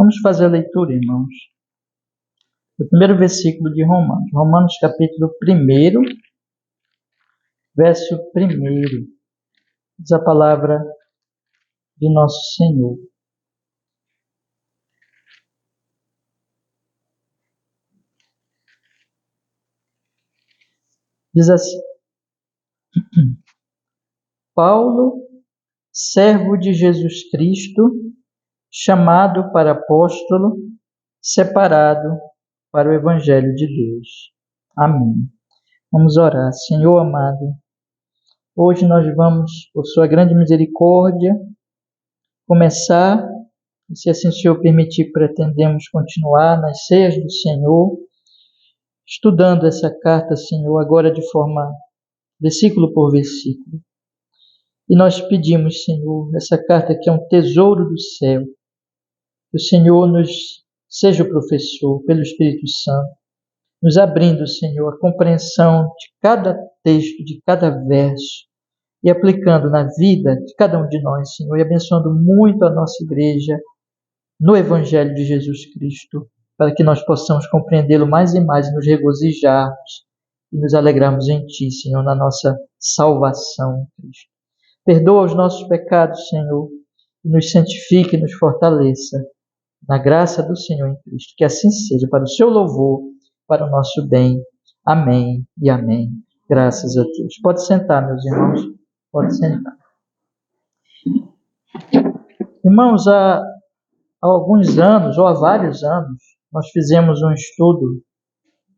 Vamos fazer a leitura, irmãos. O primeiro versículo de Romanos. Romanos capítulo 1, verso 1. Diz a palavra de nosso Senhor. Diz assim: Paulo, servo de Jesus Cristo, chamado para apóstolo, separado para o Evangelho de Deus. Amém. Vamos orar. Senhor amado, hoje nós vamos, por sua grande misericórdia, começar, e se assim o Senhor permitir, pretendemos continuar nas ceias do Senhor, estudando essa carta, Senhor, agora de forma versículo por versículo. E nós pedimos, Senhor, essa carta que é um tesouro do céu, que o Senhor nos seja o professor pelo Espírito Santo, nos abrindo, Senhor, a compreensão de cada texto, de cada verso, e aplicando na vida de cada um de nós, Senhor, e abençoando muito a nossa igreja no Evangelho de Jesus Cristo, para que nós possamos compreendê-lo mais e mais e nos regozijarmos e nos alegrarmos em Ti, Senhor, na nossa salvação, Cristo. Perdoa os nossos pecados, Senhor, e nos santifique e nos fortaleça na graça do Senhor em Cristo. Que assim seja, para o seu louvor, para o nosso bem. Amém e amém. Graças a Deus. Pode sentar, meus irmãos. Pode sentar. Irmãos, há alguns anos, ou há vários anos, nós fizemos um estudo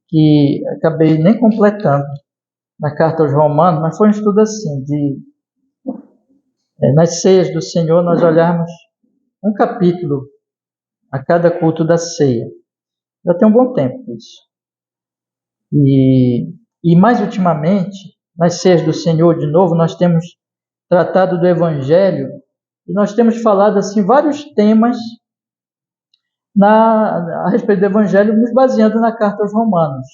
que acabei nem completando na carta aos Romanos, mas foi um estudo assim, nas ceias do Senhor, nós olharmos um capítulo a cada culto da ceia. Já tem um bom tempo isso. E mais ultimamente, nas ceias do Senhor, de novo, nós temos tratado do Evangelho e nós temos falado assim vários temas a respeito do Evangelho, nos baseando na carta aos Romanos.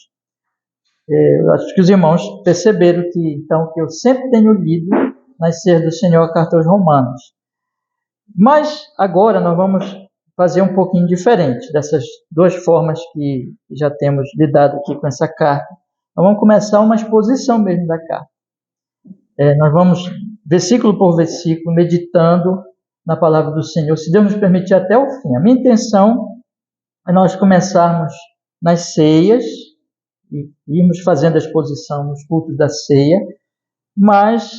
Eu acho que os irmãos perceberam que eu sempre tenho lido nas ceias do Senhor a carta aos Romanos. Mas agora nós vamos fazer um pouquinho diferente dessas duas formas que já temos lidado aqui com essa carta. Nós vamos começar uma exposição mesmo da carta. Nós vamos, versículo por versículo, meditando na palavra do Senhor, se Deus nos permitir até o fim. A minha intenção é nós começarmos nas ceias e irmos fazendo a exposição nos cultos da ceia, mas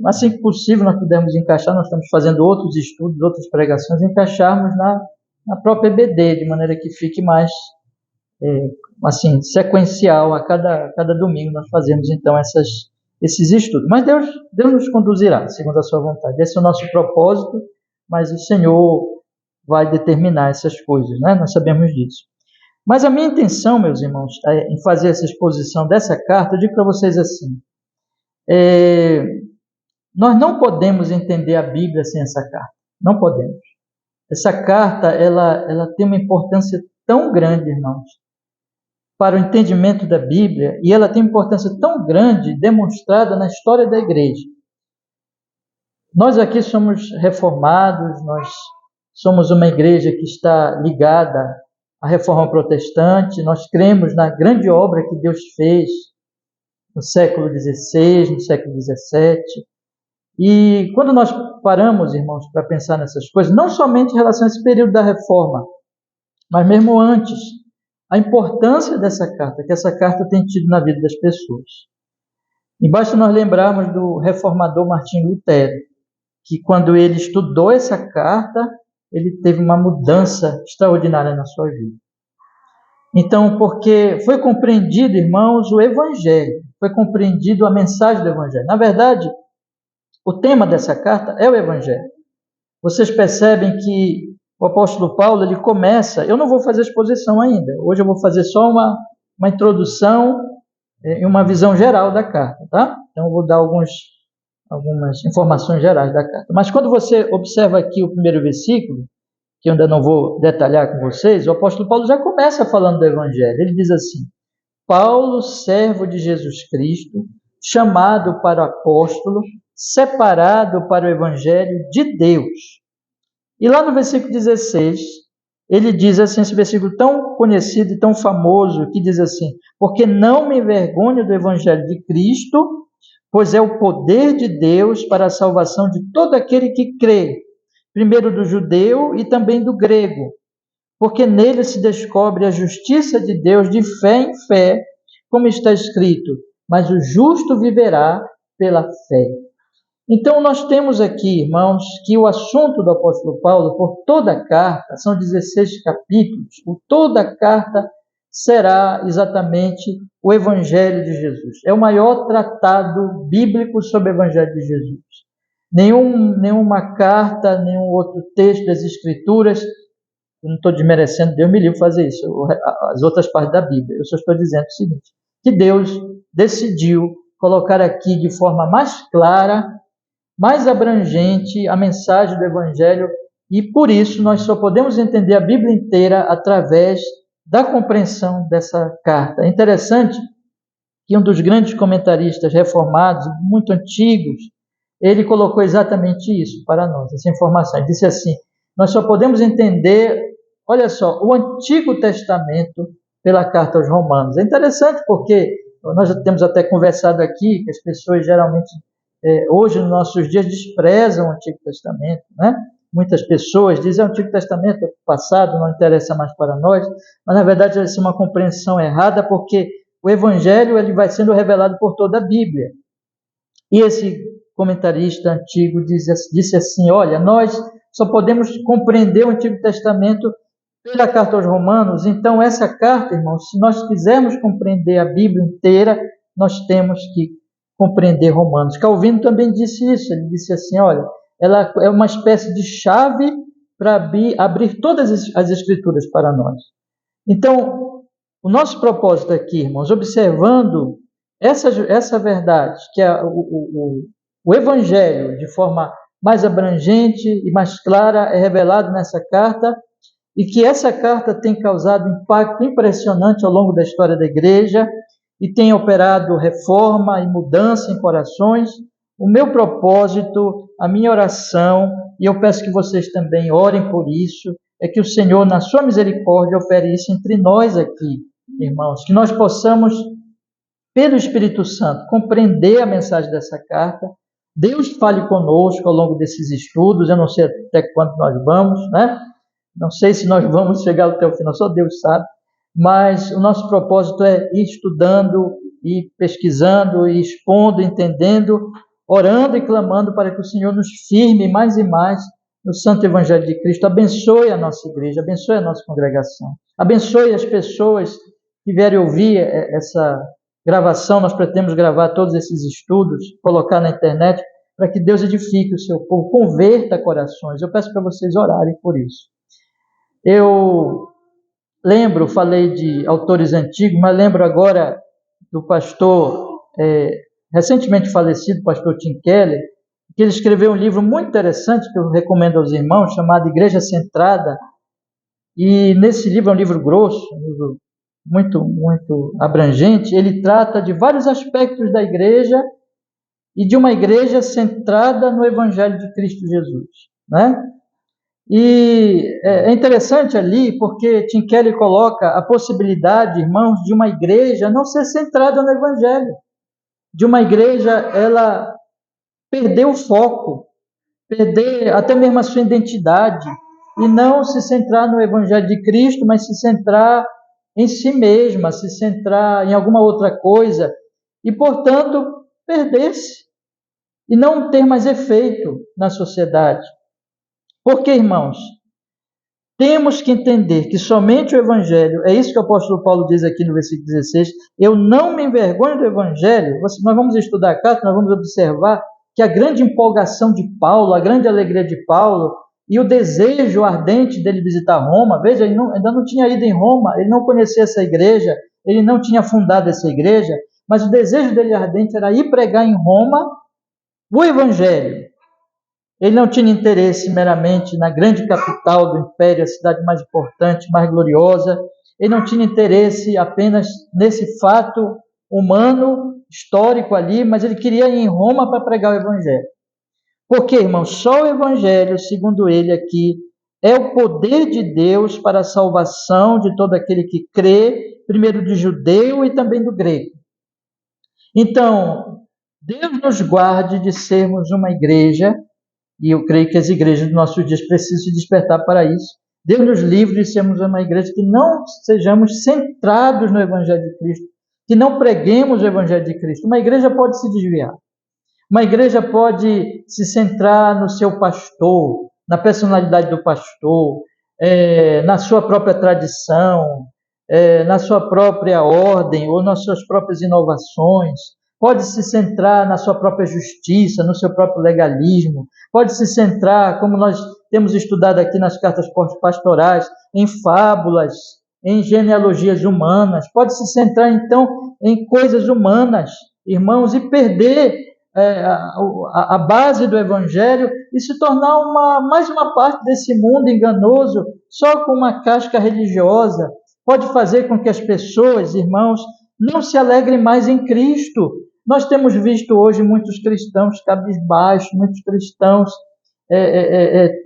assim que possível nós pudermos encaixar, nós estamos fazendo outros estudos, outras pregações, encaixarmos na própria EBD, de maneira que fique mais assim, sequencial. A cada domingo nós fazemos então esses estudos. Mas Deus nos conduzirá, segundo a sua vontade. Esse é o nosso propósito, mas o Senhor vai determinar essas coisas, né? Nós sabemos disso. Mas a minha intenção, meus irmãos, em fazer essa exposição dessa carta, eu digo para vocês assim, nós não podemos entender a Bíblia sem essa carta. Não podemos. Essa carta, ela tem uma importância tão grande, irmãos, para o entendimento da Bíblia, e ela tem importância tão grande demonstrada na história da igreja. Nós aqui somos reformados, nós somos uma igreja que está ligada à reforma protestante, nós cremos na grande obra que Deus fez no século XVI, no século XVII. E quando nós paramos, irmãos, para pensar nessas coisas, não somente em relação a esse período da reforma, mas mesmo antes, a importância dessa carta, que essa carta tem tido na vida das pessoas. E basta nós lembrarmos do reformador Martim Lutero, que quando ele estudou essa carta, ele teve uma mudança extraordinária na sua vida. Então, porque foi compreendido, irmãos, o Evangelho, foi compreendido a mensagem do Evangelho. Na verdade, o tema dessa carta é o Evangelho. Vocês percebem que o apóstolo Paulo, ele começa, eu não vou fazer exposição ainda, hoje eu vou fazer só uma introdução e uma visão geral da carta, tá? Então eu vou dar algumas informações gerais da carta. Mas quando você observa aqui o primeiro versículo, que eu ainda não vou detalhar com vocês, o apóstolo Paulo já começa falando do Evangelho. Ele diz assim: Paulo, servo de Jesus Cristo, chamado para apóstolo, separado para o Evangelho de Deus. E lá no versículo 16, ele diz assim, esse versículo tão conhecido e tão famoso, que diz assim: porque não me envergonho do evangelho de Cristo, pois é o poder de Deus para a salvação de todo aquele que crê, primeiro do judeu e também do grego, porque nele se descobre a justiça de Deus de fé em fé, como está escrito, mas o justo viverá pela fé. Então, nós temos aqui, irmãos, que o assunto do apóstolo Paulo, por toda a carta, são 16 capítulos, por toda a carta será exatamente o Evangelho de Jesus. É o maior tratado bíblico sobre o Evangelho de Jesus. Nenhuma carta, nenhum outro texto das Escrituras, eu não estou desmerecendo, Deus me livre fazer isso, as outras partes da Bíblia. Eu só estou dizendo o seguinte, que Deus decidiu colocar aqui de forma mais clara, mais abrangente a mensagem do Evangelho, e por isso nós só podemos entender a Bíblia inteira através da compreensão dessa carta. É interessante que um dos grandes comentaristas reformados, muito antigos, ele colocou exatamente isso para nós, essa informação. Ele disse assim: nós só podemos entender, olha só, o Antigo Testamento pela carta aos Romanos. É interessante porque nós já temos até conversado aqui que as pessoas geralmente hoje, nos nossos dias, desprezam o Antigo Testamento, né? Muitas pessoas dizem que o Antigo Testamento é passado, não interessa mais para nós, mas na verdade essa é uma compreensão errada, porque o Evangelho ele vai sendo revelado por toda a Bíblia. E esse comentarista antigo disse assim: olha, nós só podemos compreender o Antigo Testamento pela carta aos Romanos. Então essa carta, irmãos, se nós quisermos compreender a Bíblia inteira, nós temos que compreender Romanos. Calvino também disse isso, ele disse assim, olha, ela é uma espécie de chave para abrir todas as Escrituras para nós. Então, o nosso propósito aqui, irmãos, observando essa verdade, que é o Evangelho, de forma mais abrangente e mais clara, é revelado nessa carta, e que essa carta tem causado impacto impressionante ao longo da história da igreja, e tem operado reforma e mudança em corações. O meu propósito, a minha oração, e eu peço que vocês também orem por isso, é que o Senhor, na sua misericórdia, opere isso entre nós aqui, irmãos, que nós possamos, pelo Espírito Santo, compreender a mensagem dessa carta. Deus fale conosco ao longo desses estudos, eu não sei até quando nós vamos, né? Não sei se nós vamos chegar até o final, só Deus sabe. Mas o nosso propósito é ir estudando, ir pesquisando, ir expondo, entendendo, orando e clamando para que o Senhor nos firme mais e mais no Santo Evangelho de Cristo. Abençoe a nossa igreja, abençoe a nossa congregação, abençoe as pessoas que vierem ouvir essa gravação. Nós pretendemos gravar todos esses estudos, colocar na internet, para que Deus edifique o seu povo, converta corações. Eu peço para vocês orarem por isso. Eu lembro, falei de autores antigos, mas lembro agora do pastor recentemente falecido, pastor Tim Keller, que ele escreveu um livro muito interessante, que eu recomendo aos irmãos, chamado Igreja Centrada. E nesse livro, é um livro grosso, um livro muito, muito abrangente, ele trata de vários aspectos da igreja e de uma igreja centrada no Evangelho de Cristo Jesus, né? E é interessante ali, porque Tim Keller coloca a possibilidade, irmãos, de uma igreja não ser centrada no Evangelho, de uma igreja ela perder o foco, perder até mesmo a sua identidade, e não se centrar no Evangelho de Cristo, mas se centrar em si mesma, se centrar em alguma outra coisa, e, portanto, perder-se, e não ter mais efeito na sociedade. Porque, irmãos, temos que entender que somente o Evangelho, é isso que o apóstolo Paulo diz aqui no versículo 16, eu não me envergonho do Evangelho. Nós vamos estudar a carta, nós vamos observar que a grande empolgação de Paulo, a grande alegria de Paulo, e o desejo ardente dele visitar Roma, veja, ele ainda não tinha ido em Roma, ele não conhecia essa igreja, ele não tinha fundado essa igreja, mas o desejo dele ardente era ir pregar em Roma o Evangelho. Ele não tinha interesse meramente na grande capital do império, a cidade mais importante, mais gloriosa. Ele não tinha interesse apenas nesse fato humano, histórico ali, mas ele queria ir em Roma para pregar o Evangelho. Porque, irmão, só o Evangelho, segundo ele aqui, é o poder de Deus para a salvação de todo aquele que crê, primeiro do judeu e também do grego. Então, Deus nos guarde de sermos uma igreja, e eu creio que as igrejas dos nossos dias precisam se despertar para isso. Deus nos livre de sermos uma igreja que não sejamos centrados no Evangelho de Cristo, que não preguemos o Evangelho de Cristo. Uma igreja pode se desviar. Uma igreja pode se centrar no seu pastor, na personalidade do pastor, na sua própria tradição, na sua própria ordem ou nas suas próprias inovações. Pode se centrar na sua própria justiça, no seu próprio legalismo. Pode se centrar, como nós temos estudado aqui nas cartas pastorais, em fábulas, em genealogias humanas. Pode se centrar, então, em coisas humanas, irmãos, e perder a base do Evangelho e se tornar mais uma parte desse mundo enganoso, só com uma casca religiosa. Pode fazer com que as pessoas, irmãos, não se alegrem mais em Cristo. Nós temos visto hoje muitos cristãos cabisbaixos, muitos cristãos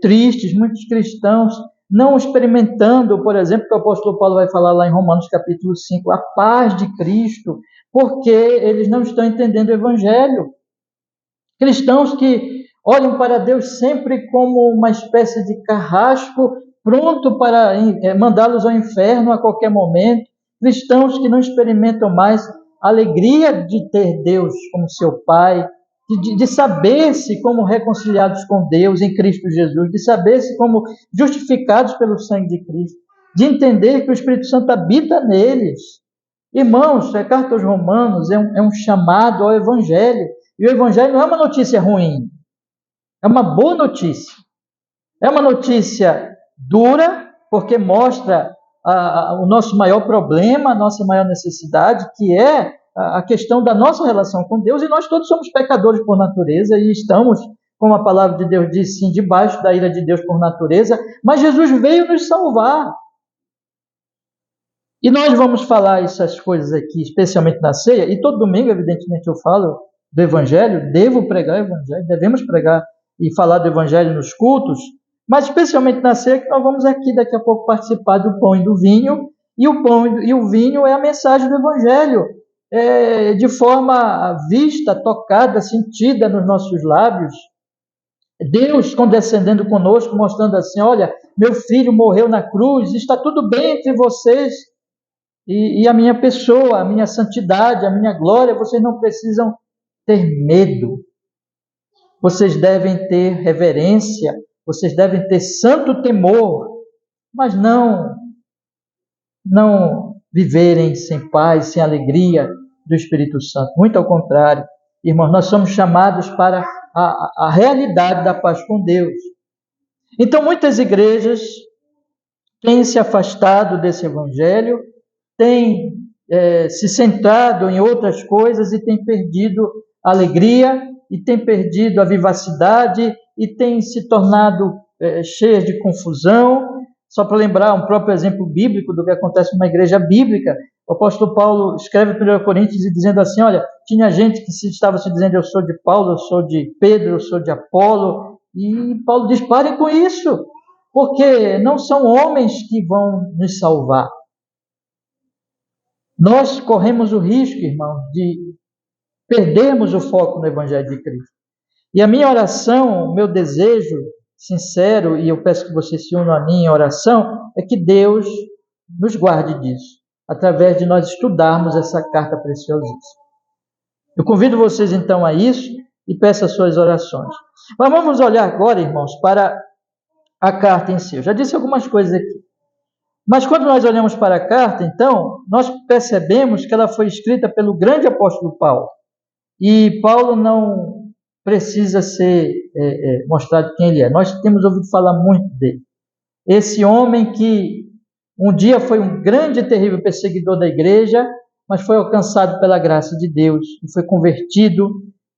tristes, muitos cristãos não experimentando, por exemplo, que o apóstolo Paulo vai falar lá em Romanos capítulo 5, a paz de Cristo, porque eles não estão entendendo o Evangelho. Cristãos que olham para Deus sempre como uma espécie de carrasco pronto para mandá-los ao inferno a qualquer momento. Cristãos que não experimentam mais a alegria de ter Deus como seu Pai, de saber-se como reconciliados com Deus em Cristo Jesus, de saber-se como justificados pelo sangue de Cristo, de entender que o Espírito Santo habita neles. Irmãos, a carta aos Romanos é um chamado ao Evangelho. E o Evangelho não é uma notícia ruim, é uma boa notícia. É uma notícia dura, porque mostra o nosso maior problema, a nossa maior necessidade, que é a questão da nossa relação com Deus, e nós todos somos pecadores por natureza, e estamos, como a palavra de Deus diz, sim, debaixo da ira de Deus por natureza, mas Jesus veio nos salvar. E nós vamos falar essas coisas aqui, especialmente na ceia, e todo domingo, evidentemente, eu falo do Evangelho, devo pregar o Evangelho, devemos pregar e falar do Evangelho nos cultos, mas especialmente na ceia, que nós vamos aqui daqui a pouco participar do pão e do vinho, e o pão e o vinho é a mensagem do Evangelho, de forma vista, tocada, sentida nos nossos lábios. Deus condescendendo conosco, mostrando assim, olha, meu filho morreu na cruz, está tudo bem entre vocês, e a minha pessoa, a minha santidade, a minha glória, vocês não precisam ter medo. Vocês devem ter reverência, vocês devem ter santo temor, mas não viverem sem paz, sem alegria do Espírito Santo. Muito ao contrário, irmãos, nós somos chamados para a realidade da paz com Deus. Então, muitas igrejas têm se afastado desse Evangelho, têm se centrado em outras coisas e têm perdido a alegria, e têm perdido a vivacidade, e têm se tornado cheias de confusão. Só para lembrar um próprio exemplo bíblico do que acontece numa igreja bíblica, o apóstolo Paulo escreve em 1 Coríntios dizendo assim, olha, tinha gente que estava se dizendo, eu sou de Paulo, eu sou de Pedro, eu sou de Apolo, e Paulo diz, parem com isso, porque não são homens que vão nos salvar. Nós corremos o risco, irmãos, de perdermos o foco no Evangelho de Cristo. E a minha oração, o meu desejo sincero, e eu peço que vocês se unam a mim em oração, é que Deus nos guarde disso, através de nós estudarmos essa carta preciosíssima. Eu convido vocês então a isso e peço as suas orações. Mas vamos olhar agora, irmãos, para a carta em si. Eu já disse algumas coisas aqui. Mas quando nós olhamos para a carta, então, nós percebemos que ela foi escrita pelo grande apóstolo Paulo. E Paulo não precisa ser mostrado quem ele é. Nós temos ouvido falar muito dele. Esse homem que um dia foi um grande e terrível perseguidor da igreja, mas foi alcançado pela graça de Deus, e foi convertido,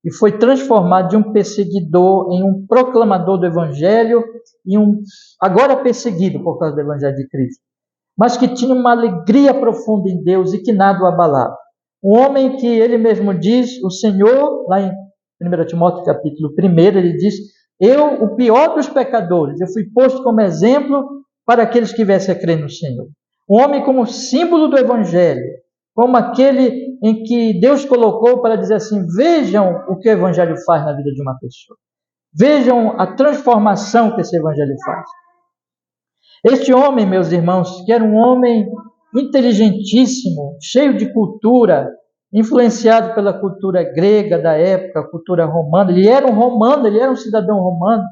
e foi transformado de um perseguidor em um proclamador do Evangelho, e agora perseguido por causa do Evangelho de Cristo, mas que tinha uma alegria profunda em Deus e que nada o abalava. Um homem que ele mesmo diz, o Senhor, lá em 1 Timóteo capítulo 1, ele diz, Eu, o pior dos pecadores, eu fui posto como exemplo para aqueles que viessem a crer no Senhor. Um homem como símbolo do Evangelho, como aquele em que Deus colocou para dizer assim, vejam o que o Evangelho faz na vida de uma pessoa. Vejam a transformação que esse Evangelho faz. Este homem, meus irmãos, que era um homem inteligentíssimo, cheio de cultura, influenciado pela cultura grega da época, cultura romana. Ele era um romano, ele era um cidadão romano,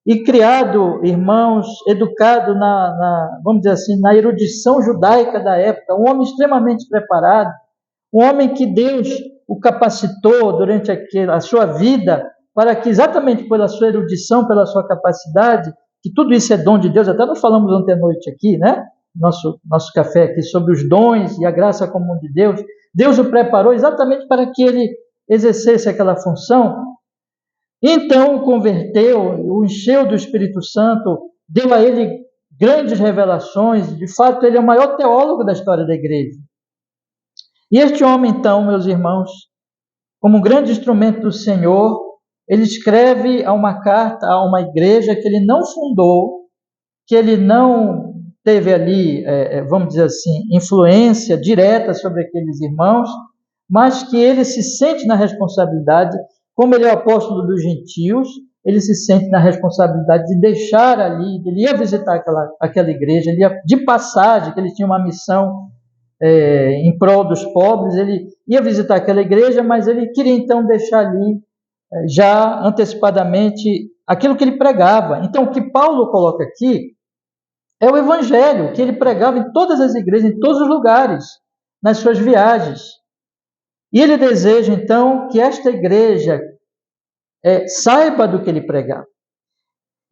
e criado, irmãos, educado vamos dizer assim, na erudição judaica da época, um homem extremamente preparado, um homem que Deus o capacitou durante a sua vida, para que exatamente pela sua erudição, pela sua capacidade, que tudo isso é dom de Deus, até nós falamos ontem à noite aqui, né? Nosso café aqui, sobre os dons e a graça comum de Deus. Deus o preparou exatamente para que ele exercesse aquela função. Então o converteu, o encheu do Espírito Santo, deu a ele grandes revelações. De fato, ele é o maior teólogo da história da igreja. E este homem, então, meus irmãos, como um grande instrumento do Senhor, ele escreve uma carta a uma igreja que ele não fundou, que ele não teve ali, vamos dizer assim, influência direta sobre aqueles irmãos, mas que ele se sente na responsabilidade, como ele é o apóstolo dos gentios, ele se sente na responsabilidade de deixar ali, ele ia visitar aquela igreja, ele ia de passagem, que ele tinha uma missão em prol dos pobres, ele ia visitar aquela igreja, mas ele queria então deixar ali, já antecipadamente, aquilo que ele pregava. Então, o que Paulo coloca aqui é o evangelho que ele pregava em todas as igrejas, em todos os lugares, nas suas viagens. E ele deseja, então, que esta igreja saiba do que ele pregava.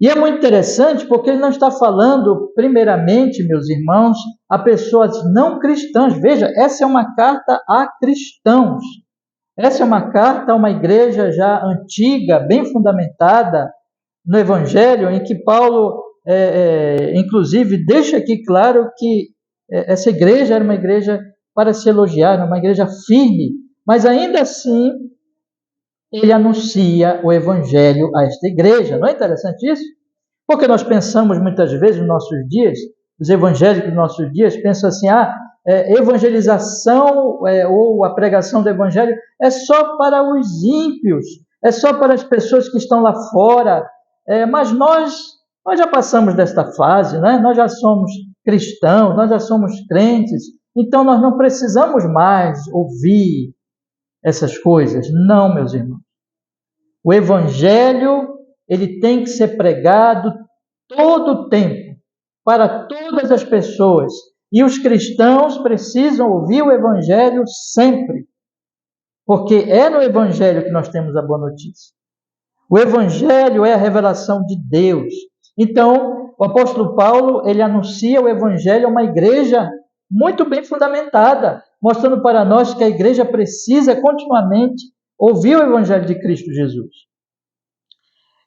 E é muito interessante porque ele não está falando, primeiramente, meus irmãos, a pessoas não cristãs. Veja, essa é uma carta a cristãos. Essa é uma carta a uma igreja já antiga, bem fundamentada no Evangelho, em que Paulo, inclusive, deixa aqui claro que essa igreja era uma igreja para se elogiar, era uma igreja firme, mas ainda assim ele anuncia o Evangelho a esta igreja. Não é interessante isso? Porque nós pensamos muitas vezes nos nossos dias, os evangélicos dos nossos dias pensam assim, evangelização ou a pregação do Evangelho é só para os ímpios, é só para as pessoas que estão lá fora, mas nós já passamos desta fase, né? Nós já somos cristãos, nós já somos crentes, então nós não precisamos mais ouvir essas coisas. Não, meus irmãos. O Evangelho, ele tem que ser pregado todo o tempo, para todas as pessoas. E os cristãos precisam ouvir o Evangelho sempre, porque é no Evangelho que nós temos a boa notícia. O Evangelho é a revelação de Deus. Então, o apóstolo Paulo, ele anuncia o Evangelho a uma igreja muito bem fundamentada, mostrando para nós que a igreja precisa continuamente ouvir o Evangelho de Cristo Jesus.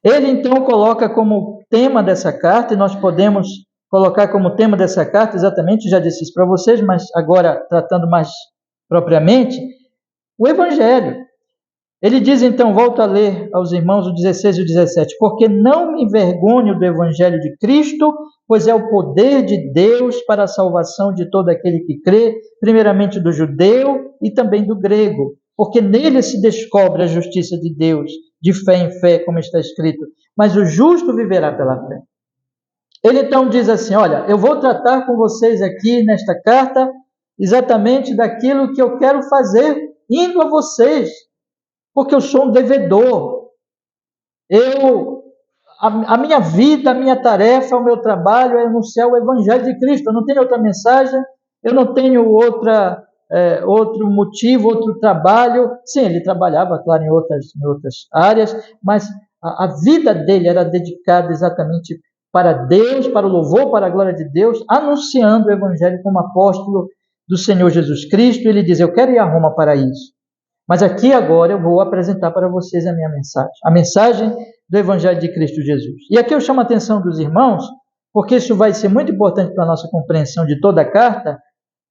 Ele, então, coloca como tema dessa carta, e nós podemos colocar como tema dessa carta, exatamente, já disse isso para vocês, mas agora tratando mais propriamente, o Evangelho. Ele diz, então, volto a ler aos irmãos o 16 e o 17, porque não me envergonho do Evangelho de Cristo, pois é o poder de Deus para a salvação de todo aquele que crê, primeiramente do judeu e também do grego, porque nele se descobre a justiça de Deus, de fé em fé, como está escrito, mas o justo viverá pela fé. Ele então diz assim, olha, eu vou tratar com vocês aqui nesta carta exatamente daquilo que eu quero fazer, indo a vocês, porque eu sou um devedor. A minha vida, a minha tarefa, o meu trabalho é anunciar o Evangelho de Cristo. Eu não tenho outra mensagem, eu não tenho outro motivo, outro trabalho. Sim, ele trabalhava, claro, em outras áreas, mas a vida dele era dedicada exatamente para Deus, para o louvor, para a glória de Deus, anunciando o Evangelho como apóstolo do Senhor Jesus Cristo. Ele diz, eu quero ir a Roma para isso. Mas aqui agora eu vou apresentar para vocês a minha mensagem, a mensagem do Evangelho de Cristo Jesus. E aqui eu chamo a atenção dos irmãos, porque isso vai ser muito importante para a nossa compreensão de toda a carta,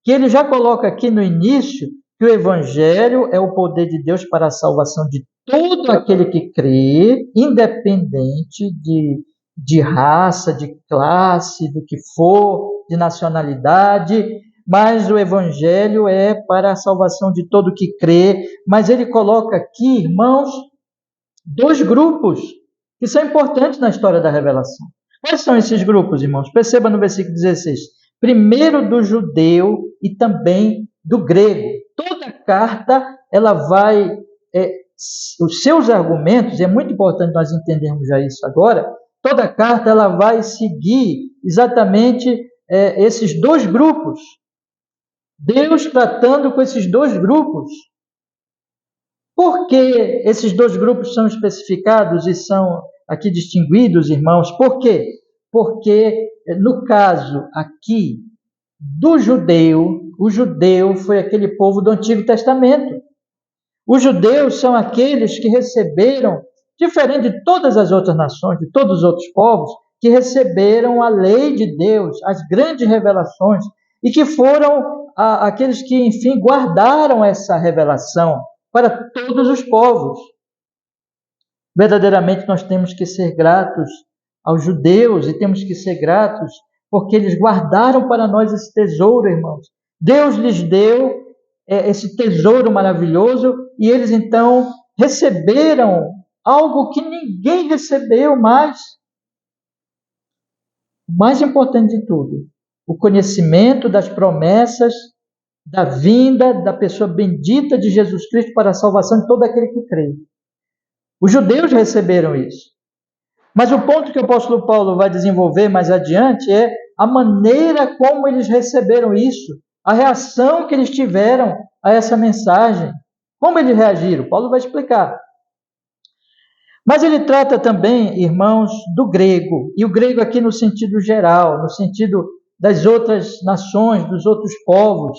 que ele já coloca aqui no início que o Evangelho é o poder de Deus para a salvação de todo aquele que crê, independente de raça, de classe, do que for, de nacionalidade, mas o Evangelho é para a salvação de todo que crê. Mas ele coloca aqui, irmãos, dois grupos que são importantes na história da revelação. Quais são esses grupos, irmãos? Perceba no versículo 16. Primeiro do judeu e também do grego. Toda carta, ela vai... os seus argumentos, e é muito importante nós entendermos já isso agora, toda carta ela vai seguir exatamente esses dois grupos. Deus tratando com esses dois grupos. Por que esses dois grupos são especificados e são aqui distinguidos, irmãos? Por quê? Porque, no caso aqui do judeu, o judeu foi aquele povo do Antigo Testamento. Os judeus são aqueles que receberam, diferente de todas as outras nações, de todos os outros povos, que receberam a lei de Deus, as grandes revelações, e que foram aqueles que, enfim, guardaram essa revelação para todos os povos. Verdadeiramente nós temos que ser gratos aos judeus e temos que ser gratos porque eles guardaram para nós esse tesouro, irmãos. Deus lhes deu esse tesouro maravilhoso e eles então receberam algo que ninguém recebeu mais. O mais importante de tudo, o conhecimento das promessas da vinda da pessoa bendita de Jesus Cristo para a salvação de todo aquele que crê. Os judeus receberam isso. Mas o ponto que o apóstolo Paulo vai desenvolver mais adiante é a maneira como eles receberam isso, a reação que eles tiveram a essa mensagem. Como eles reagiram? Paulo vai explicar. Mas ele trata também, irmãos, do grego. E o grego aqui no sentido geral, no sentido das outras nações, dos outros povos.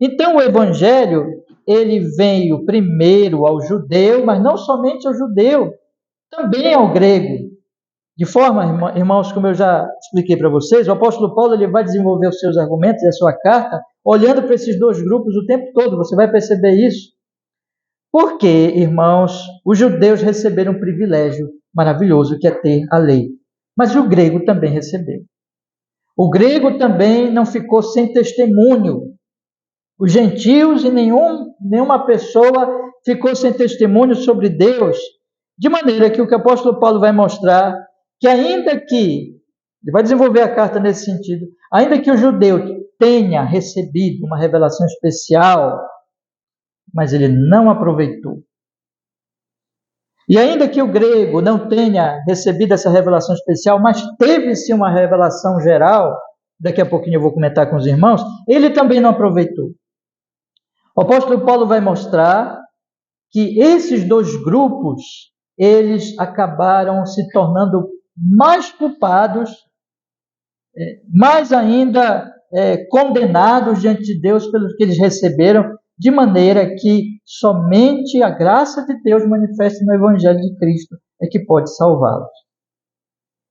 Então o evangelho, ele veio primeiro ao judeu, mas não somente ao judeu, também ao grego. De forma, irmãos, como eu já expliquei para vocês, o apóstolo Paulo ele vai desenvolver os seus argumentos e a sua carta olhando para esses dois grupos o tempo todo, você vai perceber isso. Porque, irmãos, os judeus receberam um privilégio maravilhoso que é ter a lei, mas o grego também recebeu. O grego também não ficou sem testemunho. Os gentios e nenhuma pessoa ficou sem testemunho sobre Deus, de maneira que o apóstolo Paulo vai mostrar que ainda que, ele vai desenvolver a carta nesse sentido, ainda que o judeu tenha recebido uma revelação especial, mas ele não aproveitou. E ainda que o grego não tenha recebido essa revelação especial, mas teve-se uma revelação geral, daqui a pouquinho eu vou comentar com os irmãos, ele também não aproveitou. O apóstolo Paulo vai mostrar que esses dois grupos, eles acabaram se tornando mais culpados, mais ainda condenados diante de Deus pelo que eles receberam, de maneira que somente a graça de Deus manifesta no Evangelho de Cristo é que pode salvá-los.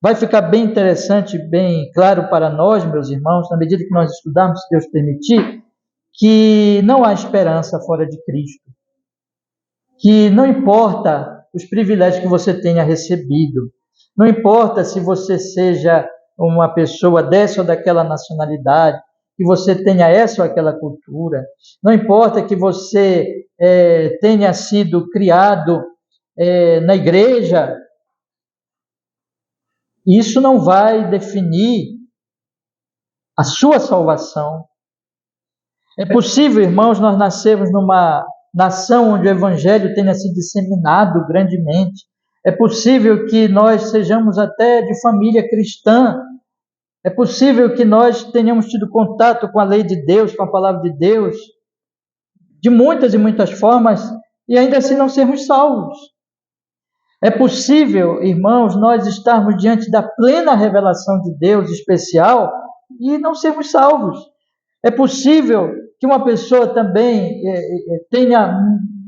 Vai ficar bem interessante, bem claro para nós, meus irmãos, na medida que nós estudarmos, se Deus permitir, que não há esperança fora de Cristo, que não importa os privilégios que você tenha recebido, não importa se você seja uma pessoa dessa ou daquela nacionalidade, que você tenha essa ou aquela cultura, não importa que você tenha sido criado na igreja, isso não vai definir a sua salvação. É possível, irmãos, nós nascermos numa nação onde o evangelho tenha sido disseminado grandemente. É possível que nós sejamos até de família cristã. É possível que nós tenhamos tido contato com a lei de Deus, com a palavra de Deus, de muitas e muitas formas, e ainda assim não sermos salvos. É possível, irmãos, nós estarmos diante da plena revelação de Deus especial e não sermos salvos. É possível que uma pessoa também tenha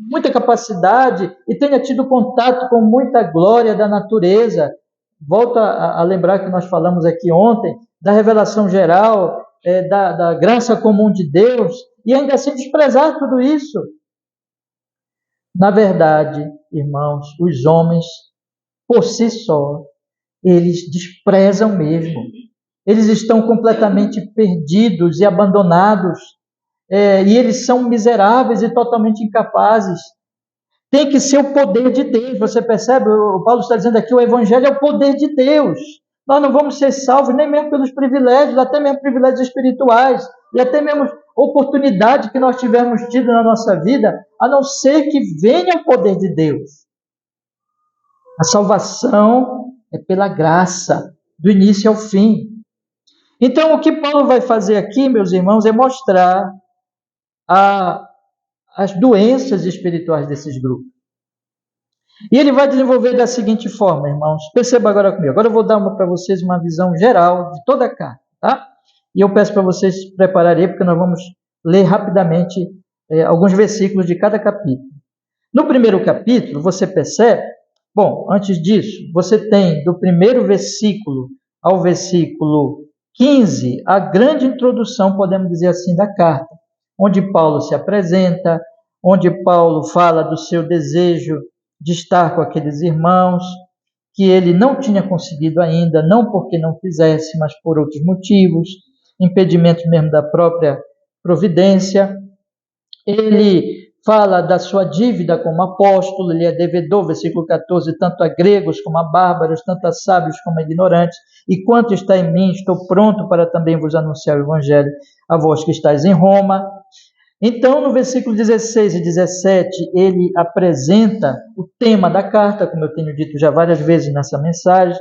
muita capacidade e tenha tido contato com muita glória da natureza. Volto a lembrar que nós falamos aqui ontem da revelação geral, da graça comum de Deus, e ainda assim desprezar tudo isso. Na verdade, irmãos, os homens, por si só, eles desprezam mesmo. Eles estão completamente perdidos e abandonados, e eles são miseráveis e totalmente incapazes. Tem que ser o poder de Deus. Você percebe? O Paulo está dizendo aqui, o Evangelho é o poder de Deus. Nós não vamos ser salvos nem mesmo pelos privilégios, até mesmo privilégios espirituais, e até mesmo oportunidade que nós tivermos tido na nossa vida, a não ser que venha o poder de Deus. A salvação é pela graça, do início ao fim. Então, o que Paulo vai fazer aqui, meus irmãos, é mostrar as doenças espirituais desses grupos. E ele vai desenvolver da seguinte forma, irmãos. Perceba agora comigo. Agora eu vou dar para vocês uma visão geral de toda a carta, tá? E eu peço para vocês se prepararem, porque nós vamos ler rapidamente alguns versículos de cada capítulo. No primeiro capítulo, você percebe, bom, antes disso, você tem do primeiro versículo ao versículo 15, a grande introdução, podemos dizer assim, da carta, onde Paulo se apresenta, onde Paulo fala do seu desejo de estar com aqueles irmãos, que ele não tinha conseguido ainda, não porque não quisesse, mas por outros motivos, impedimentos mesmo da própria providência. Ele fala da sua dívida como apóstolo, ele é devedor, versículo 14, tanto a gregos como a bárbaros, tanto a sábios como a ignorantes, e quanto está em mim, estou pronto para também vos anunciar o evangelho a vós que estáis em Roma. Então, no versículo 16 e 17, ele apresenta o tema da carta, como eu tenho dito já várias vezes nessa mensagem.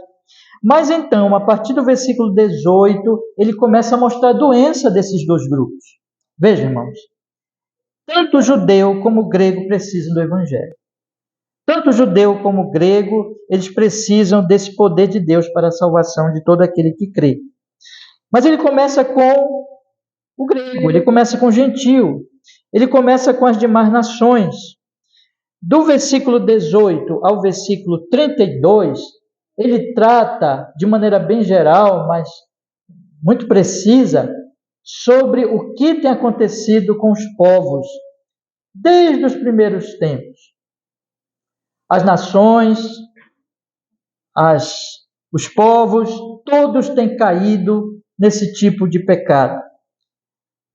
Mas então, a partir do versículo 18, ele começa a mostrar a doença desses dois grupos. Vejam, irmãos, tanto o judeu como o grego precisam do evangelho. Tanto o judeu como o grego, eles precisam desse poder de Deus para a salvação de todo aquele que crê. Mas ele começa com o grego, ele começa com o gentio, ele começa com as demais nações. Do versículo 18 ao versículo 32, ele trata de maneira bem geral, mas muito precisa, sobre o que tem acontecido com os povos desde os primeiros tempos. As nações, os povos, todos têm caído nesse tipo de pecado.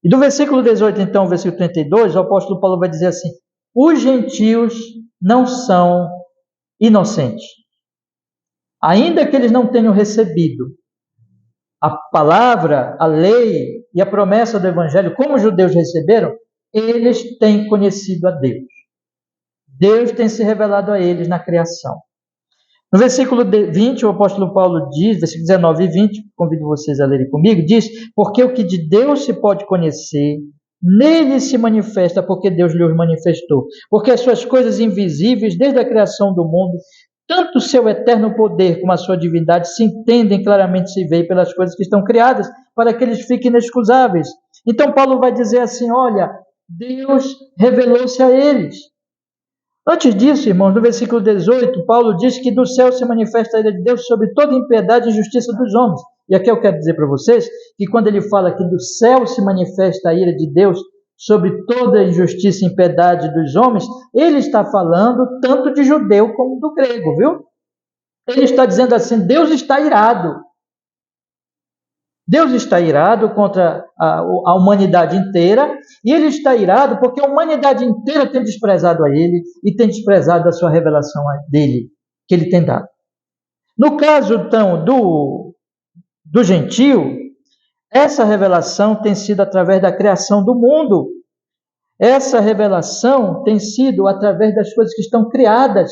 E do versículo 18, então, ao versículo 32, o apóstolo Paulo vai dizer assim: os gentios não são inocentes. Ainda que eles não tenham recebido a palavra, a lei e a promessa do evangelho, como os judeus receberam, eles têm conhecido a Deus. Deus tem se revelado a eles na criação. No versículo 20, o apóstolo Paulo diz, versículo 19 e 20, convido vocês a lerem comigo, diz: porque o que de Deus se pode conhecer, nele se manifesta, porque Deus lhe os manifestou. Porque as suas coisas invisíveis, desde a criação do mundo, tanto o seu eterno poder como a sua divindade, se entendem claramente, se veem pelas coisas que estão criadas, para que eles fiquem inexcusáveis. Então Paulo vai dizer assim: olha, Deus revelou-se a eles. Antes disso, irmãos, no versículo 18, Paulo diz que do céu se manifesta a ira de Deus sobre toda impiedade e injustiça dos homens. E aqui eu quero dizer para vocês que quando ele fala que do céu se manifesta a ira de Deus sobre toda injustiça e impiedade dos homens, ele está falando tanto de judeu como do grego, viu? Ele está dizendo assim: Deus está irado. Deus está irado contra a humanidade inteira, e ele está irado porque a humanidade inteira tem desprezado a ele e tem desprezado a sua revelação dele, que ele tem dado. No caso, então, do gentio, essa revelação tem sido através da criação do mundo. Essa revelação tem sido através das coisas que estão criadas.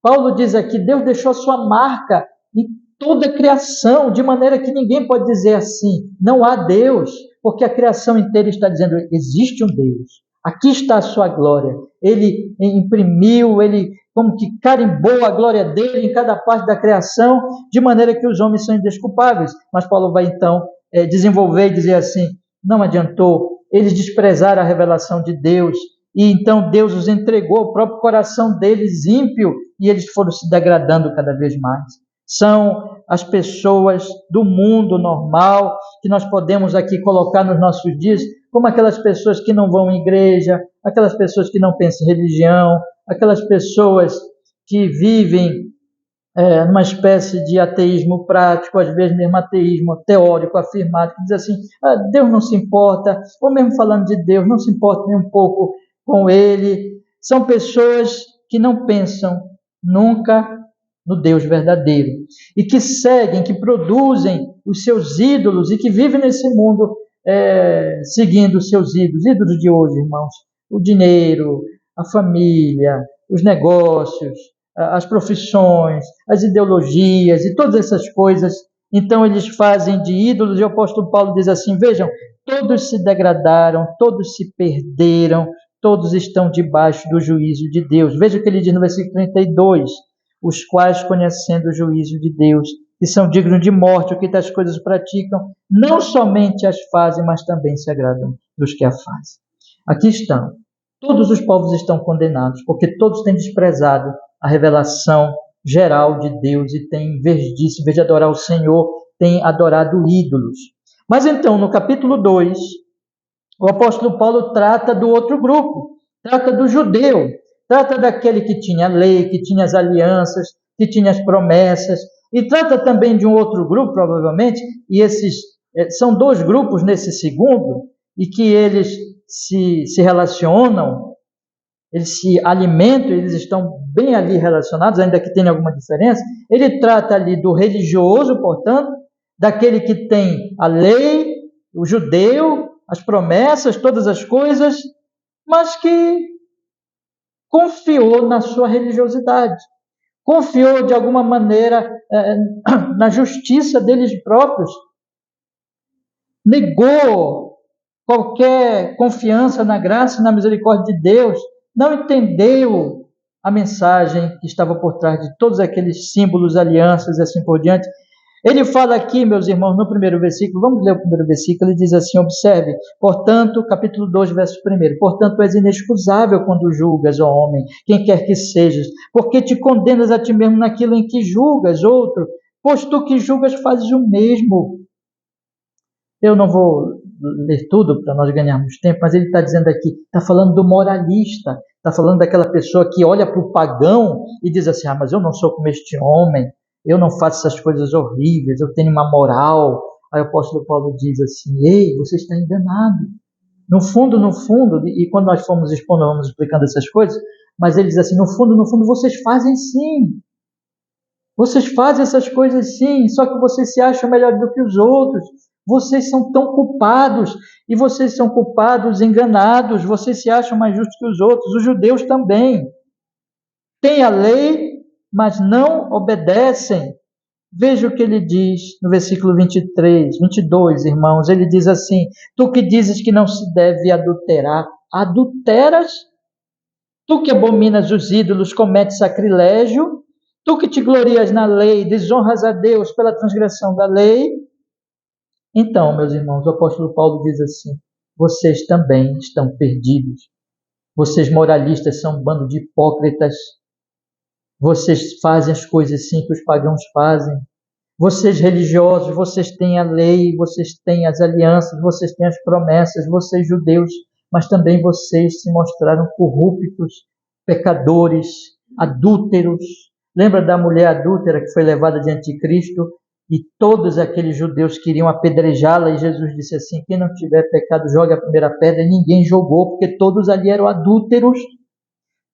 Paulo diz aqui: Deus deixou a sua marca em toda a criação, de maneira que ninguém pode dizer assim, não há Deus, porque a criação inteira está dizendo, existe um Deus, aqui está a sua glória. Ele imprimiu, ele como que carimbou a glória dele em cada parte da criação, de maneira que os homens são indesculpáveis. Mas Paulo vai então desenvolver e dizer assim, não adiantou, eles desprezaram a revelação de Deus, e então Deus os entregou ao próprio coração deles ímpio, e eles foram se degradando cada vez mais. São as pessoas do mundo normal, que nós podemos aqui colocar nos nossos dias como aquelas pessoas que não vão à igreja, aquelas pessoas que não pensam em religião, aquelas pessoas que vivem numa espécie de ateísmo prático, às vezes mesmo ateísmo teórico afirmado, que diz assim, Deus não se importa, ou mesmo falando de Deus, não se importa nem um pouco com ele. São pessoas que não pensam nunca no Deus verdadeiro e que seguem, que produzem os seus ídolos e que vivem nesse mundo seguindo os seus ídolos de hoje, irmãos. O dinheiro, a família, os negócios, as profissões, as ideologias e todas essas coisas. Então eles fazem de ídolos, e o apóstolo Paulo diz assim, vejam, todos se degradaram, todos se perderam, todos estão debaixo do juízo de Deus. Veja o que ele diz no versículo 32, os quais, conhecendo o juízo de Deus, que são dignos de morte, o que tais coisas praticam, não somente as fazem, mas também se agradam dos que a fazem. Aqui estão. Todos os povos estão condenados, porque todos têm desprezado a revelação geral de Deus e têm, em vez disso, em vez de adorar o Senhor, têm adorado ídolos. Mas então, no capítulo 2, o apóstolo Paulo trata do outro grupo, trata do judeu, trata daquele que tinha a lei, que tinha as alianças, que tinha as promessas, e trata também de um outro grupo, provavelmente, e esses são dois grupos nesse segundo, e que eles se relacionam, eles se alimentam, eles estão bem ali relacionados, ainda que tenha alguma diferença. Ele trata ali do religioso, portanto, daquele que tem a lei, o judeu, as promessas, todas as coisas, mas que confiou na sua religiosidade, confiou de alguma maneira na justiça deles próprios, negou qualquer confiança na graça e na misericórdia de Deus, não entendeu a mensagem que estava por trás de todos aqueles símbolos, alianças e assim por diante. Ele fala aqui, meus irmãos, no primeiro versículo, vamos ler o primeiro versículo, ele diz assim, observe, portanto, capítulo 2, verso 1, portanto, és inexcusável quando julgas, ó homem, quem quer que sejas, porque te condenas a ti mesmo naquilo em que julgas outro, pois tu que julgas fazes o mesmo. Eu não vou ler tudo para nós ganharmos tempo, mas ele está dizendo aqui, está falando do moralista, está falando daquela pessoa que olha para o pagão e diz assim, mas eu não sou como este homem, eu não faço essas coisas horríveis, eu tenho uma moral. Aí o apóstolo Paulo diz assim, ei, você está enganado. No fundo, e quando nós fomos expondo, vamos explicando essas coisas, mas ele diz assim, no fundo, vocês fazem sim. Vocês fazem essas coisas sim, só que vocês se acham melhor do que os outros. Vocês são tão culpados, e vocês são culpados, enganados, vocês se acham mais justos que os outros. Os judeus também têm a lei, mas não obedecem. Veja o que ele diz no versículo 23, 22, irmãos. Ele diz assim, tu que dizes que não se deve adulterar, adulteras? Tu que abominas os ídolos, cometes sacrilégio? Tu que te glorias na lei, desonras a Deus pela transgressão da lei? Então, meus irmãos, o apóstolo Paulo diz assim, vocês também estão perdidos. Vocês moralistas são um bando de hipócritas. Vocês fazem as coisas sim que os pagãos fazem. Vocês religiosos, vocês têm a lei, vocês têm as alianças, vocês têm as promessas, vocês judeus, mas também vocês se mostraram corruptos, pecadores, adúlteros. Lembra da mulher adúltera que foi levada diante de Cristo e todos aqueles judeus queriam apedrejá-la e Jesus disse assim, quem não tiver pecado jogue a primeira pedra, e ninguém jogou, porque todos ali eram adúlteros,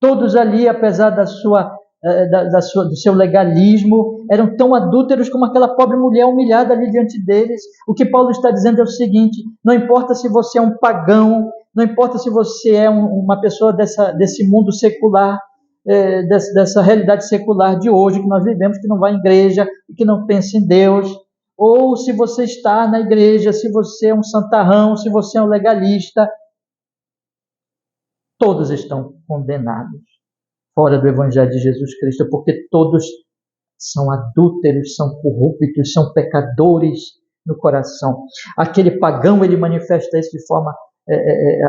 todos ali, apesar do seu legalismo, eram tão adúlteros como aquela pobre mulher humilhada ali diante deles. O que Paulo está dizendo é o seguinte, não importa se você é um pagão, não importa se você é uma pessoa desse mundo secular, dessa realidade secular de hoje que nós vivemos, que não vai à igreja, que não pensa em Deus, ou se você está na igreja, se você é um santarrão, se você é um legalista, todos estão condenados fora do Evangelho de Jesus Cristo, porque todos são adúlteros, são corruptos, são pecadores no coração. Aquele pagão, ele manifesta isso de forma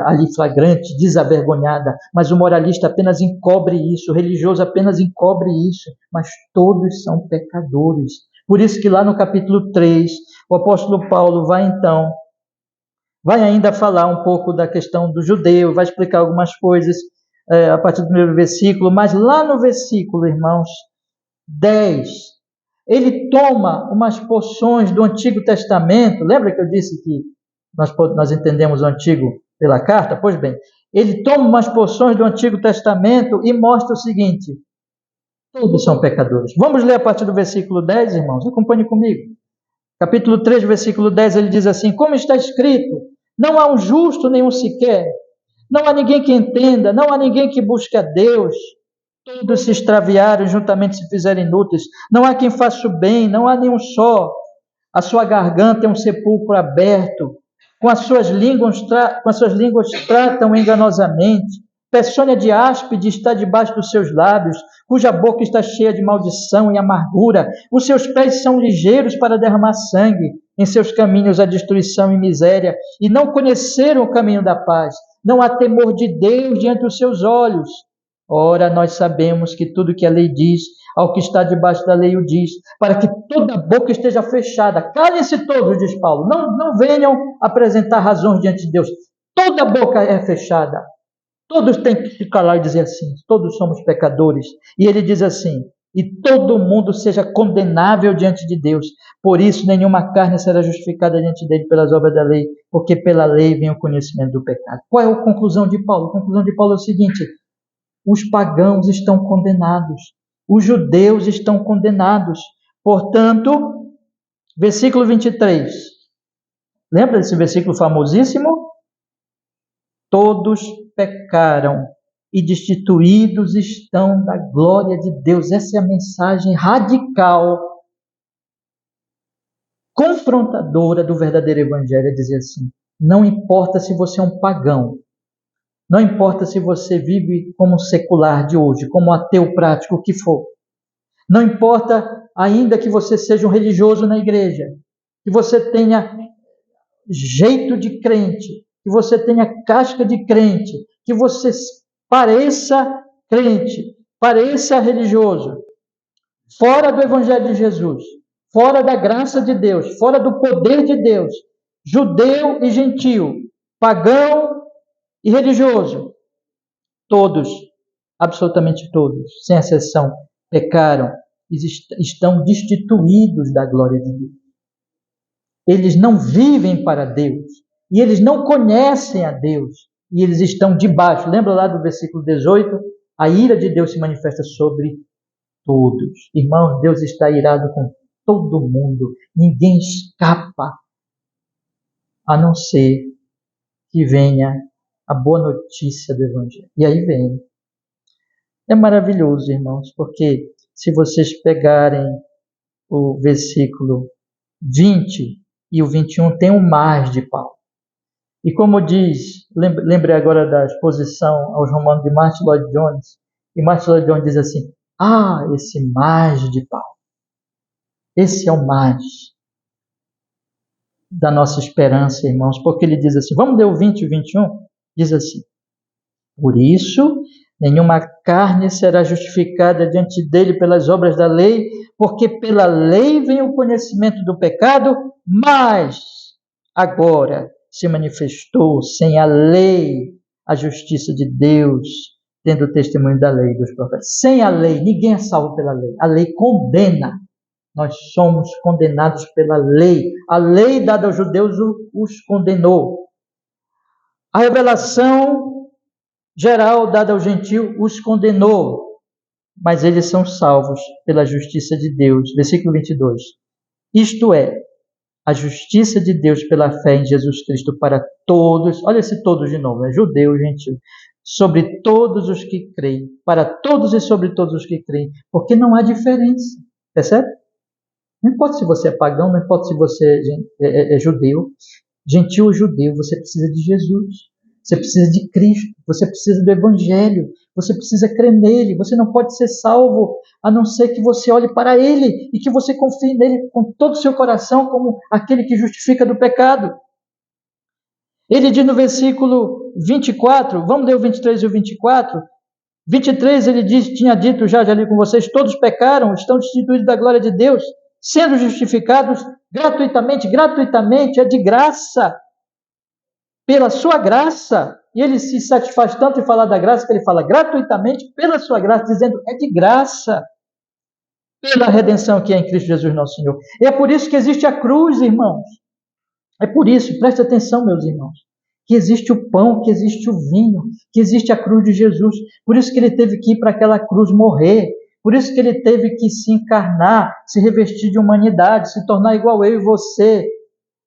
ali flagrante, desavergonhada, mas o moralista apenas encobre isso, o religioso apenas encobre isso, mas todos são pecadores. Por isso que lá no capítulo 3, o apóstolo Paulo vai então vai ainda falar um pouco da questão do judeu, vai explicar algumas coisas a partir do primeiro versículo, mas lá no versículo, irmãos, 10, ele toma umas porções do Antigo Testamento. Lembra que eu disse que nós entendemos o Antigo pela carta? Pois bem, ele toma umas porções do Antigo Testamento e mostra o seguinte: todos são pecadores. Vamos ler a partir do versículo 10, irmãos? Acompanhe comigo. Capítulo 3, versículo 10, ele diz assim: como está escrito, não há um justo nenhum sequer, não há ninguém que entenda, não há ninguém que busque a Deus. Todos se extraviaram, juntamente se fizeram inúteis. Não há quem faça o bem, não há nenhum só. A sua garganta é um sepulcro aberto. Com as suas línguas tratam enganosamente. Peçonha de áspide está debaixo dos seus lábios, cuja boca está cheia de maldição e amargura. Os seus pés são ligeiros para derramar sangue. Em seus caminhos há destruição e miséria, e não conheceram o caminho da paz. Não há temor de Deus diante dos seus olhos. Ora, nós sabemos que tudo que a lei diz, ao que está debaixo da lei o diz, para que toda boca esteja fechada. Calem-se todos, diz Paulo, não venham apresentar razões diante de Deus. Toda boca é fechada. Todos têm que se calar e dizer assim: todos somos pecadores. E ele diz assim: e todo mundo seja condenável diante de Deus. Por isso, nenhuma carne será justificada diante dele pelas obras da lei, porque pela lei vem o conhecimento do pecado. Qual é a conclusão de Paulo? A conclusão de Paulo é o seguinte: os pagãos estão condenados, os judeus estão condenados. Portanto, versículo 23. Lembra desse versículo famosíssimo? Todos pecaram e destituídos estão da glória de Deus. Essa é a mensagem radical, confrontadora do verdadeiro evangelho. É dizer assim: não importa se você é um pagão, não importa se você vive como secular de hoje, como ateu prático, o que for. Não importa ainda que você seja um religioso na igreja, que você tenha jeito de crente, que você tenha casca de crente, que você pareça crente, pareça religioso, fora do evangelho de Jesus, fora da graça de Deus, fora do poder de Deus, judeu e gentil, pagão e religioso, todos, absolutamente todos, sem exceção, pecaram e estão destituídos da glória de Deus. Eles não vivem para Deus e eles não conhecem a Deus e eles estão debaixo. Lembra lá do versículo 18? A ira de Deus se manifesta sobre todos. Irmãos, Deus está irado com todo mundo. Ninguém escapa, a não ser que venha a boa notícia do Evangelho. E aí vem. É maravilhoso, irmãos, porque se vocês pegarem o versículo 20 e o 21, tem um mais de Paulo. E como diz, lembrei agora da exposição aos Romanos de Martin Lloyd Jones, e Martin Lloyd Jones diz assim: esse mais de Paulo, esse é o mais da nossa esperança, irmãos, porque ele diz assim, vamos ler o 20 e o 21, diz assim: por isso, nenhuma carne será justificada diante dele pelas obras da lei, porque pela lei vem o conhecimento do pecado, mas agora se manifestou sem a lei a justiça de Deus, tendo o testemunho da lei e dos profetas. Sem a lei, ninguém é salvo pela lei. A lei condena. Nós somos condenados pela lei. A lei dada aos judeus os condenou. A revelação geral dada ao gentio os condenou, mas eles são salvos pela justiça de Deus. Versículo 22. Isto é, a justiça de Deus pela fé em Jesus Cristo para todos, olha esse todos de novo, judeu e gentio, sobre todos os que creem, para todos e sobre todos os que creem, porque não há diferença, percebe? Não importa se você é pagão, não importa se você é judeu, gentil ou judeu, você precisa de Jesus. Você precisa de Cristo, você precisa do Evangelho, você precisa crer nele, você não pode ser salvo a não ser que você olhe para ele e que você confie nele com todo o seu coração como aquele que justifica do pecado. Ele diz no versículo 24, vamos ler o 23 e o 24, 23 ele diz, tinha dito já li com vocês, todos pecaram, estão destituídos da glória de Deus, sendo justificados gratuitamente, é de graça. pela sua graça. E ele se satisfaz tanto em falar da graça que ele fala gratuitamente pela sua graça, dizendo é de graça, pela redenção que é em Cristo Jesus nosso Senhor. E é por isso que existe a cruz, irmãos. É por isso, preste atenção, meus irmãos, que existe o pão, que existe o vinho, que existe a cruz de Jesus. Por isso que ele teve que ir para aquela cruz morrer. Por isso que ele teve que se encarnar, se revestir de humanidade, se tornar igual eu e você.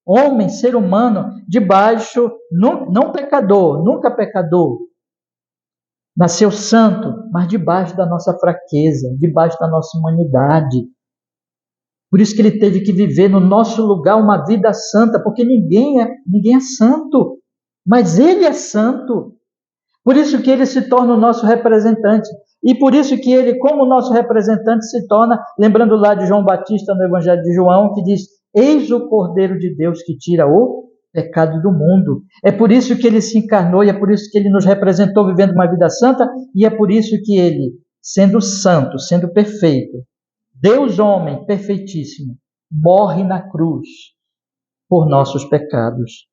Homem, ser humano, debaixo, não pecador, nunca pecador. Nasceu santo, mas debaixo da nossa fraqueza, debaixo da nossa humanidade. Por isso que ele teve que viver no nosso lugar uma vida santa, porque ninguém é santo, mas ele é santo. Por isso que ele se torna o nosso representante. E por isso que ele, como nosso representante, se torna, lembrando lá de João Batista no Evangelho de João, que diz, eis o Cordeiro de Deus que tira o pecado do mundo. É por isso que ele se encarnou, e é por isso que ele nos representou vivendo uma vida santa, e é por isso que ele, sendo santo, sendo perfeito, Deus homem perfeitíssimo, morre na cruz por nossos pecados.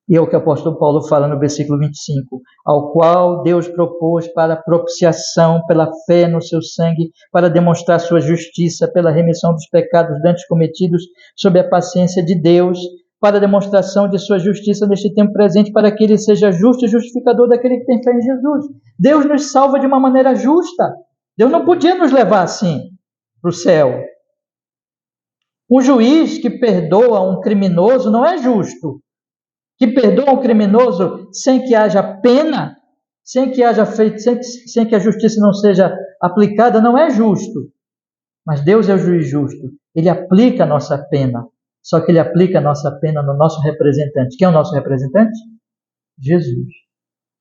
E é o que o apóstolo Paulo fala no versículo 25, ao qual Deus propôs para propiciação pela fé no seu sangue, para demonstrar sua justiça pela remissão dos pecados dantes cometidos sob a paciência de Deus, para a demonstração de sua justiça neste tempo presente, para que ele seja justo e justificador daquele que tem fé em Jesus. Deus nos salva de uma maneira justa. Deus não podia nos levar assim para o céu. Um juiz que perdoa um criminoso não é justo. Que perdoa um criminoso sem que haja pena, sem que haja feito, sem que a justiça não seja aplicada, não é justo. Mas Deus é o juiz justo. Ele aplica a nossa pena. Só que ele aplica a nossa pena no nosso representante. Quem é o nosso representante? Jesus.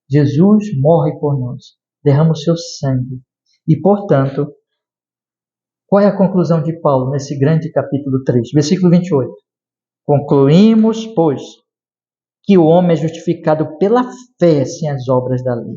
Jesus morre por nós, derrama o seu sangue. E, portanto, qual é a conclusão de Paulo nesse grande capítulo 3? Versículo 28. Concluímos, pois, que o homem é justificado pela fé sem as obras da lei.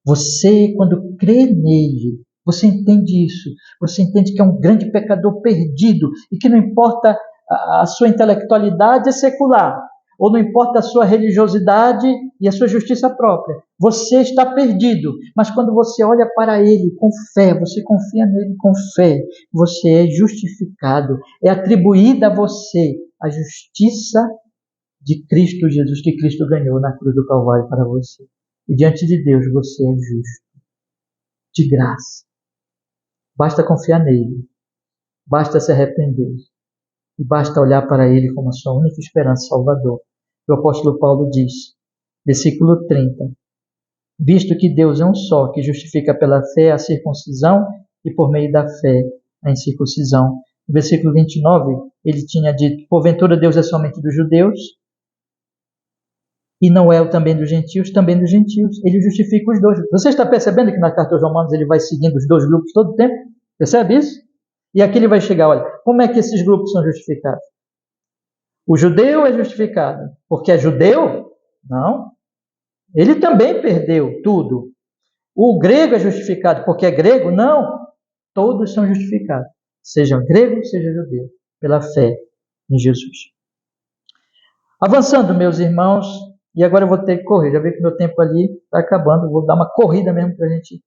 Você, quando crê nele, você entende isso. Você entende que é um grande pecador perdido e que não importa a sua intelectualidade é secular, ou não importa a sua religiosidade e a sua justiça própria. Você está perdido, mas quando você olha para ele com fé, você confia nele com fé, você é justificado, é atribuída a você a justiça de Cristo Jesus, que Cristo ganhou na cruz do Calvário para você. E diante de Deus você é justo, de graça. Basta confiar nele, basta se arrepender, e basta olhar para ele como a sua única esperança salvador. O apóstolo Paulo diz, versículo 30, visto que Deus é um só, que justifica pela fé a circuncisão e por meio da fé a incircuncisão. No versículo 29, ele tinha dito, porventura Deus é somente dos judeus, e não é também dos gentios, também dos gentios. Ele justifica os dois. Você está percebendo que na carta aos Romanos ele vai seguindo os dois grupos todo o tempo? Percebe isso? E aqui ele vai chegar, olha, como é que esses grupos são justificados? O judeu é justificado porque é judeu? Não. Ele também perdeu tudo. O grego é justificado porque é grego? Não. Todos são justificados. Seja grego, seja judeu, pela fé em Jesus. Avançando, meus irmãos, e agora eu vou ter que correr. Já vi que meu tempo ali está acabando. Vou dar uma corrida mesmo para a gente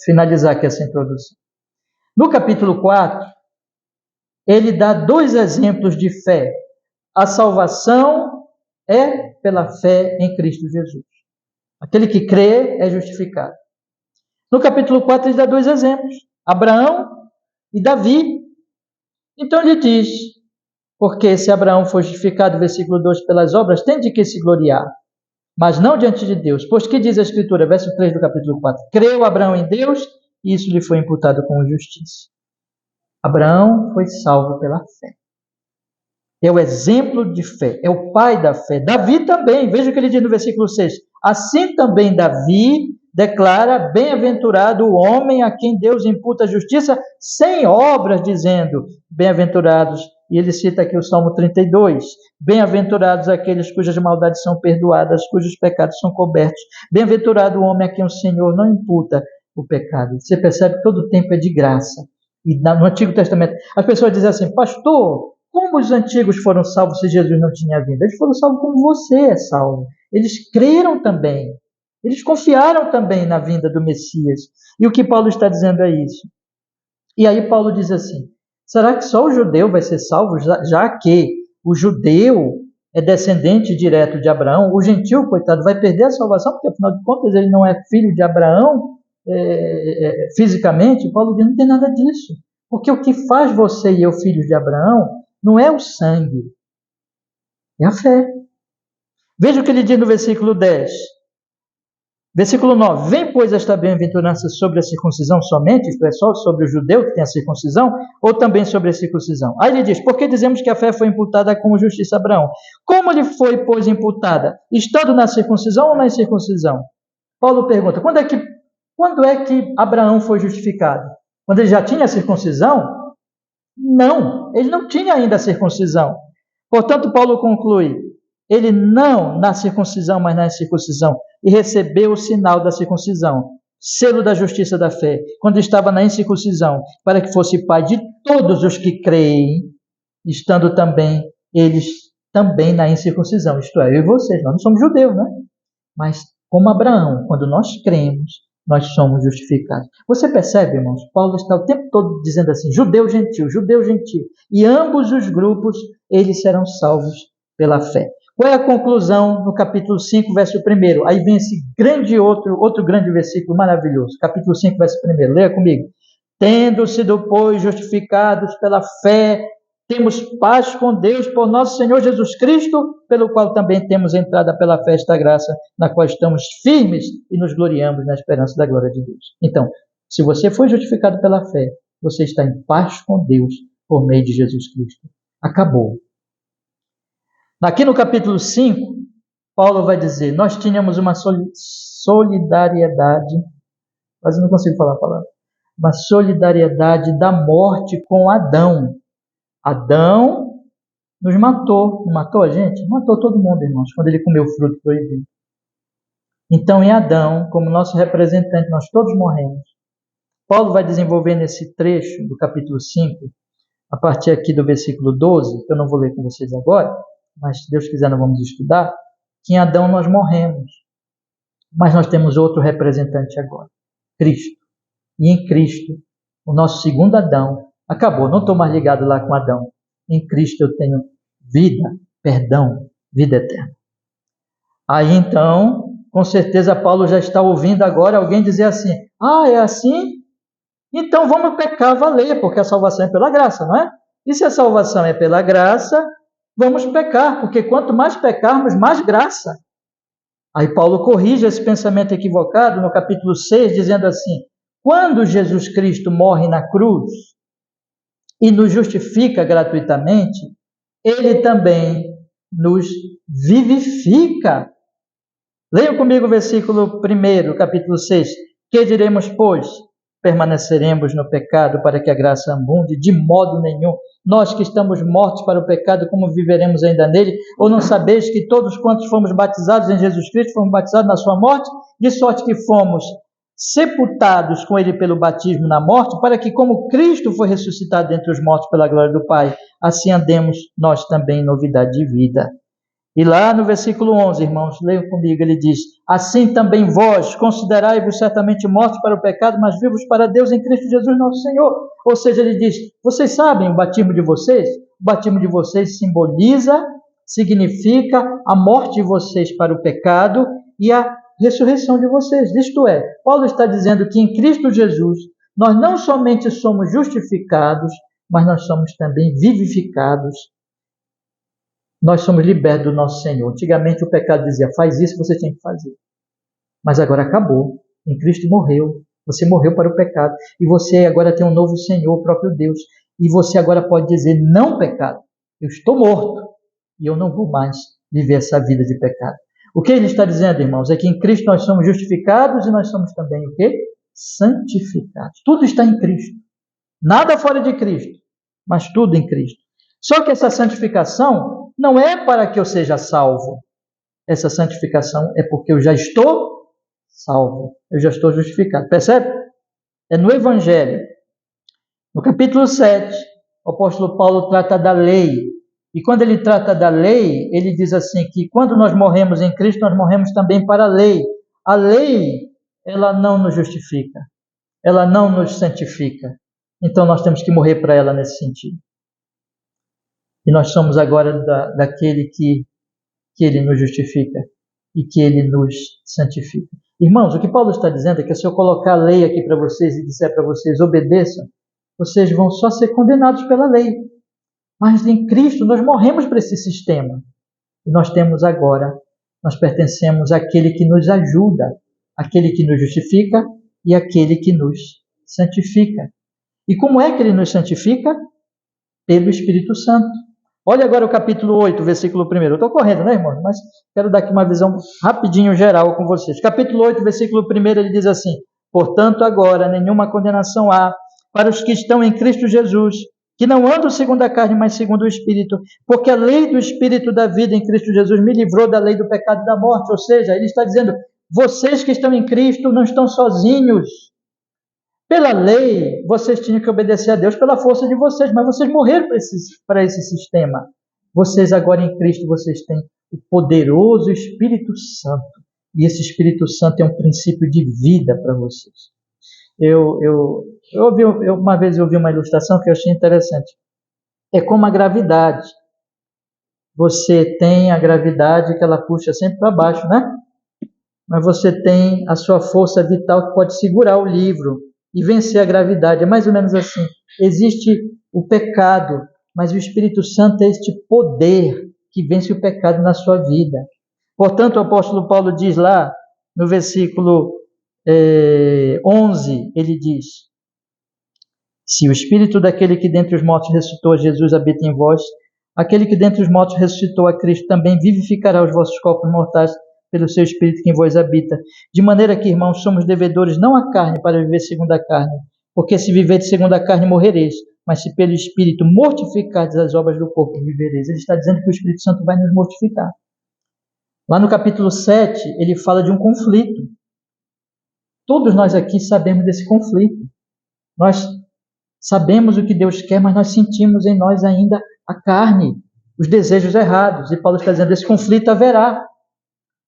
finalizar aqui essa introdução. No capítulo 4, ele dá dois exemplos de fé. A salvação é pela fé em Cristo Jesus. Aquele que crê é justificado. No capítulo 4, ele dá dois exemplos. Abraão e Davi. Então ele diz, porque se Abraão foi justificado, versículo 2, pelas obras, tem de que se gloriar, mas não diante de Deus. Pois que diz a Escritura, verso 3 do capítulo 4, creu Abraão em Deus, e isso lhe foi imputado como justiça. Abraão foi salvo pela fé. É o exemplo de fé, é o pai da fé. Davi também, veja o que ele diz no versículo 6. Assim também Davi declara, bem-aventurado o homem a quem Deus imputa a justiça sem obras, dizendo, bem-aventurados, e ele cita aqui o Salmo 32, bem-aventurados aqueles cujas maldades são perdoadas, cujos pecados são cobertos. Bem-aventurado o homem a quem o Senhor não imputa o pecado. Você percebe que todo o tempo é de graça. E no Antigo Testamento, as pessoas dizem assim, pastor, Como os antigos foram salvos se Jesus não tinha vindo? Eles foram salvos como você é salvo. Eles creram também. Eles confiaram também na vinda do Messias. E o que Paulo está dizendo é isso. E aí Paulo diz assim, será que só o judeu vai ser salvo, já que o judeu é descendente direto de Abraão? O gentil, coitado, vai perder a salvação, porque afinal de contas ele não é filho de Abraão fisicamente? Paulo diz, não tem nada disso. Porque o que faz você e eu filhos de Abraão não é o sangue, é a fé. Veja o que ele diz no versículo 10. Versículo 9. Vem, pois, esta bem-aventurança sobre a circuncisão somente, isto é, só sobre o judeu que tem a circuncisão, ou também sobre a circuncisão? Aí ele diz, porque dizemos que a fé foi imputada como justiça a Abraão? Como lhe foi, pois, imputada? Estando na circuncisão ou na incircuncisão? Paulo pergunta, quando é que Abraão foi justificado? Quando ele já tinha a circuncisão? Não, ele não tinha ainda a circuncisão. Portanto, Paulo conclui, ele não na circuncisão, mas na incircuncisão, e recebeu o sinal da circuncisão, selo da justiça da fé, quando estava na incircuncisão, para que fosse pai de todos os que creem, estando também eles também na incircuncisão, isto é, eu e vocês, nós não somos judeus, né? Mas como Abraão, quando nós cremos, nós somos justificados. Você percebe, irmãos? Paulo está o tempo todo dizendo assim, judeu, gentil, e ambos os grupos, eles serão salvos pela fé. Qual é a conclusão no capítulo 5, verso 1? Aí vem esse outro grande versículo maravilhoso. Capítulo 5, verso 1. Leia comigo. Tendo sido, pois, justificados pela fé, temos paz com Deus por nosso Senhor Jesus Cristo, pelo qual também temos entrada pela fé esta graça, na qual estamos firmes e nos gloriamos na esperança da glória de Deus. Então, se você foi justificado pela fé, você está em paz com Deus por meio de Jesus Cristo. Acabou. Aqui no capítulo 5, Paulo vai dizer, nós tínhamos uma solidariedade, quase não consigo falar a palavra, uma solidariedade da morte com Adão. Adão nos matou, não matou a gente? Matou todo mundo, irmãos, quando ele comeu o fruto proibido. Então, em Adão, como nosso representante, nós todos morremos. Paulo vai desenvolver nesse trecho do capítulo 5, a partir aqui do versículo 12, que eu não vou ler com vocês agora, mas se Deus quiser nós vamos estudar, que em Adão nós morremos. Mas nós temos outro representante agora, Cristo. E em Cristo, o nosso segundo Adão acabou. Não estou mais ligado lá com Adão. Em Cristo eu tenho vida, perdão, vida eterna. Aí então, com certeza Paulo já está ouvindo agora alguém dizer assim, é assim? Então vamos pecar, valer, porque a salvação é pela graça, não é? E se a salvação é pela graça, vamos pecar, porque quanto mais pecarmos, mais graça. Aí Paulo corrige esse pensamento equivocado no capítulo 6, dizendo assim, quando Jesus Cristo morre na cruz e nos justifica gratuitamente, ele também nos vivifica. Leiam comigo o versículo 1, capítulo 6. Que diremos, pois? Permaneceremos no pecado para que a graça abunde? De modo nenhum. Nós que estamos mortos para o pecado, como viveremos ainda nele? Ou não sabeis que todos quantos fomos batizados em Jesus Cristo, fomos batizados na sua morte? De sorte que fomos sepultados com ele pelo batismo na morte, para que como Cristo foi ressuscitado dentre os mortos pela glória do Pai, assim andemos nós também em novidade de vida. E lá no versículo 11, irmãos, leiam comigo, ele diz, assim também vós, considerai-vos certamente mortos para o pecado, mas vivos para Deus em Cristo Jesus nosso Senhor. Ou seja, ele diz, vocês sabem o batismo de vocês? O batismo de vocês significa a morte de vocês para o pecado e a ressurreição de vocês. Isto é, Paulo está dizendo que em Cristo Jesus, nós não somente somos justificados, mas nós somos também vivificados. Nós somos libertos do nosso Senhor. Antigamente o pecado dizia, faz isso, você tem que fazer. Mas agora acabou. Em Cristo morreu. Você morreu para o pecado. E você agora tem um novo Senhor, o próprio Deus. E você agora pode dizer, não pecado. Eu estou morto. E eu não vou mais viver essa vida de pecado. O que ele está dizendo, irmãos, é que em Cristo nós somos justificados e nós somos também o quê? Santificados. Tudo está em Cristo. Nada fora de Cristo, mas tudo em Cristo. Só que essa santificação não é para que eu seja salvo. Essa santificação é porque eu já estou salvo. Eu já estou justificado. Percebe? É no Evangelho, no capítulo 7, o apóstolo Paulo trata da lei. E quando ele trata da lei, ele diz assim que quando nós morremos em Cristo, nós morremos também para a lei. A lei, ela não nos justifica, ela não nos santifica. Então nós temos que morrer para ela nesse sentido. E nós somos agora daquele que ele nos justifica e que ele nos santifica. Irmãos, o que Paulo está dizendo é que se eu colocar a lei aqui para vocês e disser para vocês obedeçam, vocês vão só ser condenados pela lei. Mas em Cristo nós morremos para esse sistema. E nós temos agora, nós pertencemos àquele que nos ajuda, àquele que nos justifica e àquele que nos santifica. E como é que ele nos santifica? Pelo Espírito Santo. Olha agora o capítulo 8, versículo 1. Eu estou correndo, né, irmão? Mas quero dar aqui uma visão rapidinho geral com vocês. Capítulo 8, versículo 1, ele diz assim: portanto, agora nenhuma condenação há para os que estão em Cristo Jesus, que não andam segundo a carne, mas segundo o Espírito, porque a lei do Espírito da vida em Cristo Jesus me livrou da lei do pecado e da morte. Ou seja, ele está dizendo, vocês que estão em Cristo não estão sozinhos. Pela lei, vocês tinham que obedecer a Deus pela força de vocês, mas vocês morreram para esse sistema. Vocês agora em Cristo, vocês têm o poderoso Espírito Santo. E esse Espírito Santo é um princípio de vida para vocês. Uma vez eu ouvi uma ilustração que eu achei interessante. É como a gravidade. Você tem a gravidade que ela puxa sempre para baixo, né? Mas você tem a sua força vital que pode segurar o livro e vencer a gravidade. É mais ou menos assim. Existe o pecado, mas o Espírito Santo é este poder que vence o pecado na sua vida. Portanto, o apóstolo Paulo diz lá, no versículo 11, ele diz: se o Espírito daquele que dentre os mortos ressuscitou a Jesus habita em vós, aquele que dentre os mortos ressuscitou a Cristo também vivificará os vossos corpos mortais pelo seu Espírito que em vós habita. De maneira que, irmãos, somos devedores não à carne para viver segundo a carne, porque se viverdes segundo a carne morrereis, mas se pelo Espírito mortificardes as obras do corpo vivereis. Ele está dizendo que o Espírito Santo vai nos mortificar. Lá no capítulo 7, ele fala de um conflito. Todos nós aqui sabemos desse conflito. Nós sabemos o que Deus quer, mas nós sentimos em nós ainda a carne, os desejos errados. E Paulo está dizendo, esse conflito haverá.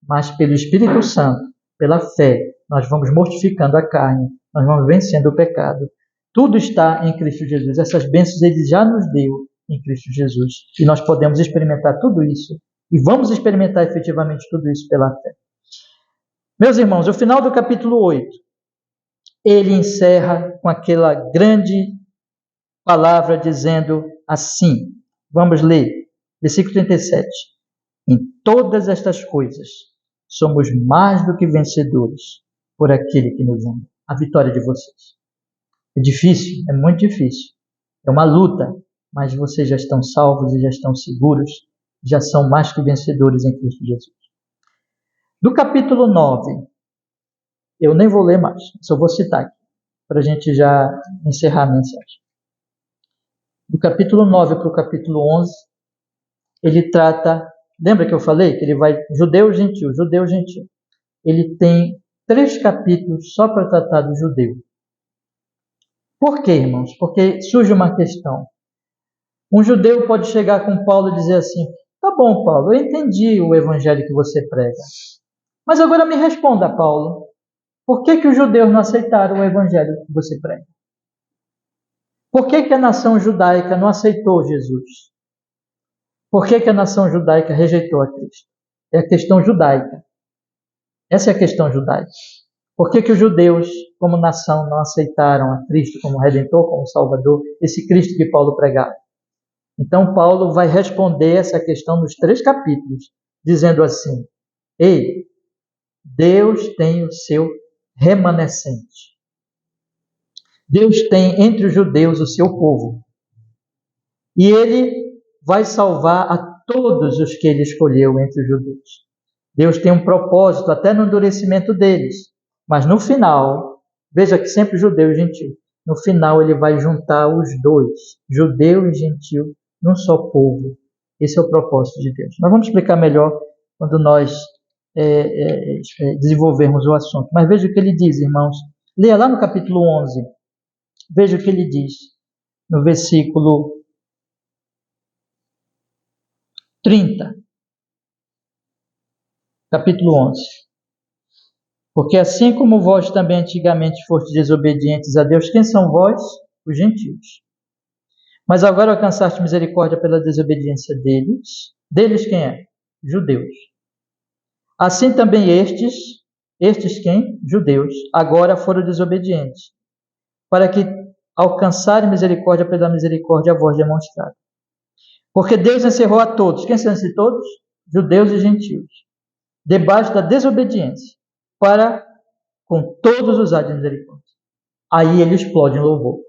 Mas pelo Espírito Santo, pela fé, nós vamos mortificando a carne, nós vamos vencendo o pecado. Tudo está em Cristo Jesus. Essas bênçãos ele já nos deu em Cristo Jesus. E nós podemos experimentar tudo isso. E vamos experimentar efetivamente tudo isso pela fé. Meus irmãos, o final do capítulo 8, ele encerra com aquela grande palavra dizendo assim. Vamos ler, versículo 37. Em todas estas coisas, somos mais do que vencedores por aquele que nos ama. A vitória de vocês. É difícil, é muito difícil. É uma luta, mas vocês já estão salvos e já estão seguros, já são mais que vencedores em Cristo Jesus. Do capítulo 9, eu nem vou ler mais, só vou citar aqui, para a gente já encerrar a mensagem. Do capítulo 9 para o capítulo 11, ele trata, lembra que eu falei que ele vai judeu, gentil, judeu, gentil. Ele tem 3 capítulos só para tratar do judeu. Por quê, irmãos? Porque surge uma questão. Um judeu pode chegar com Paulo e dizer assim, tá bom, Paulo, eu entendi o evangelho que você prega. Mas agora me responda, Paulo, por que os judeus não aceitaram o evangelho que você prega? Por que a nação judaica não aceitou Jesus? Por que a nação judaica rejeitou a Cristo? É a questão judaica. Essa é a questão judaica. Por que os judeus, como nação, não aceitaram a Cristo como Redentor, como Salvador, esse Cristo que Paulo pregava? Então, Paulo vai responder essa questão nos 3 capítulos, dizendo assim, ei, Deus tem o seu remanescente. Deus tem entre os judeus o seu povo. E ele vai salvar a todos os que ele escolheu entre os judeus. Deus tem um propósito até no endurecimento deles. Mas no final, veja que sempre judeu e gentil, no final ele vai juntar os dois, judeu e gentil, num só povo. Esse é o propósito de Deus. Nós vamos explicar melhor quando nós desenvolvermos o assunto. Mas veja o que ele diz, irmãos. Leia lá no capítulo 11. Veja o que ele diz no versículo 30, capítulo 11. Porque assim como vós também antigamente fostes desobedientes a Deus, quem são vós? Os gentios. Mas agora alcançaste misericórdia pela desobediência deles. Deles quem é? Judeus. Assim também estes quem? Judeus, agora foram desobedientes, para que alcançarem misericórdia pela misericórdia a vós demonstrada. Porque Deus encerrou a todos. Quem são esses todos? Judeus e gentios. Debaixo da desobediência, para com todos usar de misericórdia. Aí ele explode em louvor.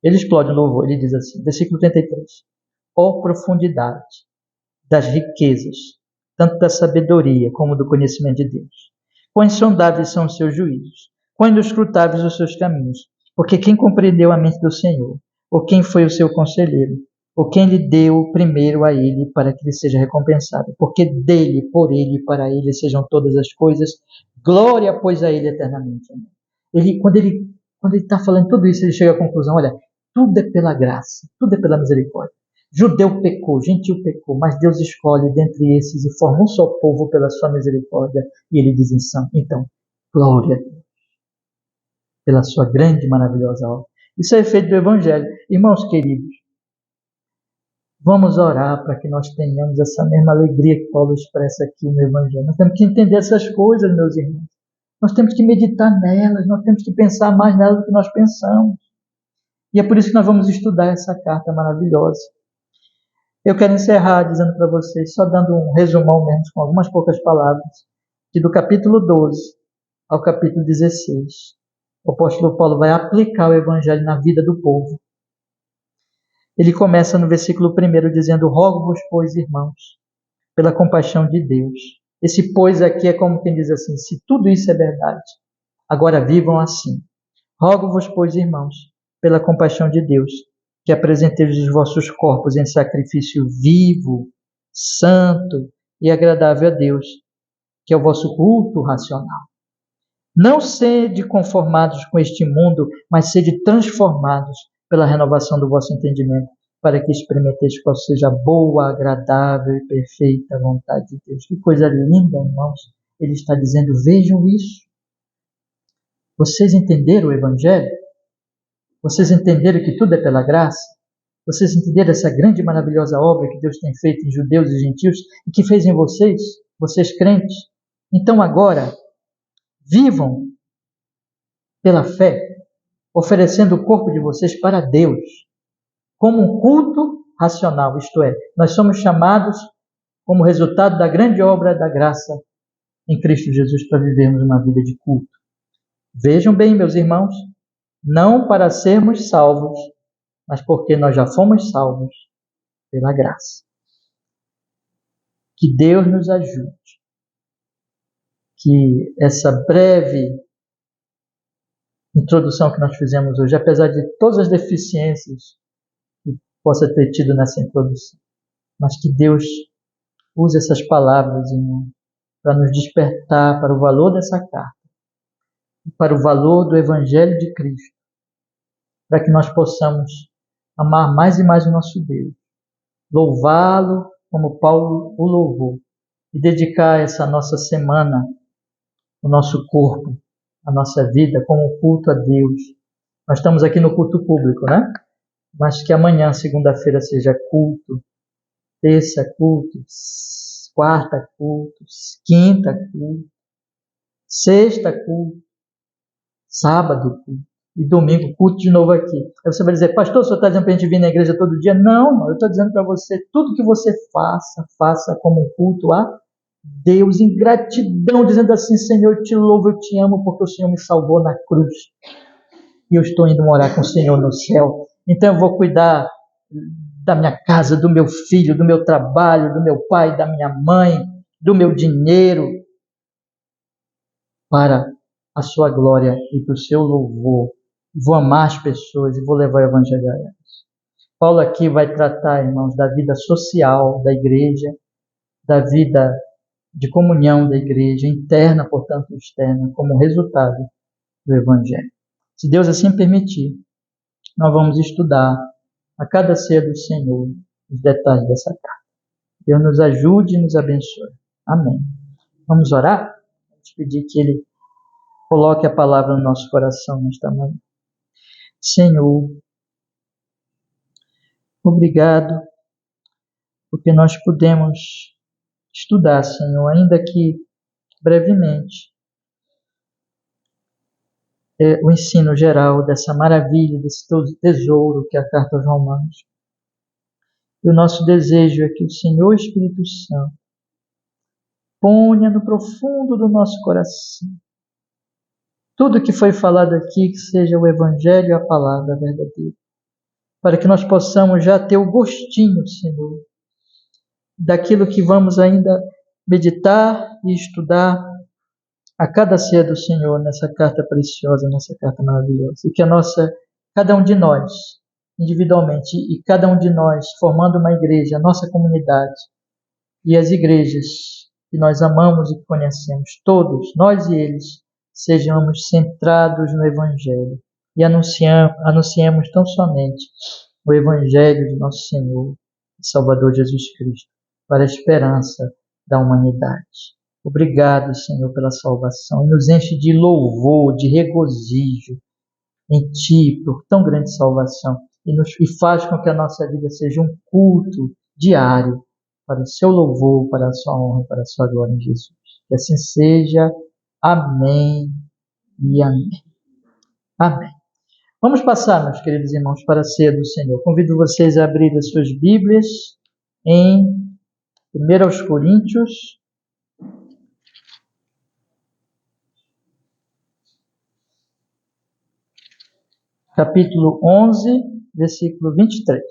Ele explode em louvor. Ele diz assim, versículo 33. Ó profundidade das riquezas, tanto da sabedoria como do conhecimento de Deus. Quão insondáveis são os seus juízos, quão inescrutáveis os seus caminhos. Porque quem compreendeu a mente do Senhor? Ou quem foi o seu conselheiro? Ou quem lhe deu primeiro a ele para que lhe seja recompensado? Porque dele, por ele e para ele sejam todas as coisas. Glória, pois, a ele eternamente. Quando ele está falando tudo isso, ele chega à conclusão, olha, tudo é pela graça, tudo é pela misericórdia. Judeu pecou, gentil pecou, mas Deus escolhe dentre esses e forma um só povo pela sua misericórdia. E ele diz então, glória a Deus, pela sua grande e maravilhosa obra. Isso é efeito do Evangelho. Irmãos queridos, vamos orar para que nós tenhamos essa mesma alegria que Paulo expressa aqui no Evangelho. Nós temos que entender essas coisas, meus irmãos. Nós temos que meditar nelas, nós temos que pensar mais nelas do que nós pensamos. E é por isso que nós vamos estudar essa carta maravilhosa. Eu quero encerrar dizendo para vocês, só dando um resumão mesmo, com algumas poucas palavras, que do capítulo 12 ao capítulo 16, o apóstolo Paulo vai aplicar o Evangelho na vida do povo. Ele começa no versículo 1 dizendo, rogo-vos, pois, irmãos, pela compaixão de Deus. Esse pois aqui é como quem diz assim, se tudo isso é verdade, agora vivam assim. Rogo-vos, pois, irmãos, pela compaixão de Deus, que apresenteis os vossos corpos em sacrifício vivo, santo e agradável a Deus, que é o vosso culto racional. Não sede conformados com este mundo, mas sede transformados pela renovação do vosso entendimento, para que experimenteis qual seja a boa, agradável e perfeita vontade de Deus. Que coisa linda, irmãos. Ele está dizendo, vejam isso. Vocês entenderam o Evangelho? Vocês entenderam que tudo é pela graça? Vocês entenderam essa grande e maravilhosa obra que Deus tem feito em judeus e gentios e que fez em vocês, vocês crentes? Então agora, vivam pela fé, oferecendo o corpo de vocês para Deus, como um culto racional, isto é, nós somos chamados como resultado da grande obra da graça em Cristo Jesus para vivermos uma vida de culto. Vejam bem, meus irmãos, não para sermos salvos, mas porque nós já fomos salvos pela graça. Que Deus nos ajude, que essa breve introdução que nós fizemos hoje, apesar de todas as deficiências que possa ter tido nessa introdução, mas que Deus use essas palavras, irmão, para nos despertar para o valor dessa carta, para o valor do Evangelho de Cristo, para que nós possamos amar mais e mais o nosso Deus, louvá-lo como Paulo o louvou, e dedicar essa nossa semana, o nosso corpo, a nossa vida, como culto a Deus. Nós estamos aqui no culto público, né? Mas que amanhã, segunda-feira, seja culto, terça culto, quarta culto, quinta culto, sexta culto, sábado culto e domingo culto de novo aqui. Aí você vai dizer, pastor, o senhor está dizendo para a gente vir na igreja todo dia? Não, eu estou dizendo para você, tudo que você faça, faça como um culto a Deus, em gratidão, dizendo assim, Senhor, eu te louvo, eu te amo, porque o Senhor me salvou na cruz. E eu estou indo morar com o Senhor no céu. Então eu vou cuidar da minha casa, do meu filho, do meu trabalho, do meu pai, da minha mãe, do meu dinheiro, para a sua glória e para o seu louvor. Vou amar as pessoas e vou levar o Evangelho a elas. Paulo aqui vai tratar, irmãos, da vida social da igreja, da vida de comunhão da igreja, interna, portanto externa, como resultado do Evangelho. Se Deus assim permitir, nós vamos estudar a cada ceia do Senhor os detalhes dessa carta. Deus nos ajude e nos abençoe. Amém. Vamos orar? Vamos pedir que Ele coloque a palavra no nosso coração nesta manhã. Senhor, obrigado, porque nós podemos estudar, Senhor, ainda que brevemente, o ensino geral dessa maravilha, desse tesouro que é a Carta aos Romanos. E o nosso desejo é que o Senhor Espírito Santo ponha no profundo do nosso coração tudo que foi falado aqui, que seja o Evangelho e a palavra verdadeira, para que nós possamos já ter o gostinho, Senhor, daquilo que vamos ainda meditar e estudar a cada ceia do Senhor nessa carta preciosa, nessa carta maravilhosa. E que cada um de nós, individualmente, e cada um de nós, formando uma igreja, a nossa comunidade, e as igrejas que nós amamos e que conhecemos, todos, nós e eles, sejamos centrados no Evangelho e anunciemos tão somente o Evangelho de nosso Senhor e Salvador Jesus Cristo, para a esperança da humanidade. Obrigado, Senhor, pela salvação, e nos enche de louvor, de regozijo em Ti, por tão grande salvação, e faz com que a nossa vida seja um culto diário para o Seu louvor, para a Sua honra, para a Sua glória em Jesus. Que assim seja. Amém e amém. Amém. Vamos passar, meus queridos irmãos, para a ceia do Senhor. Convido vocês a abrir as suas Bíblias em 1 Coríntios, capítulo 11, versículo 23.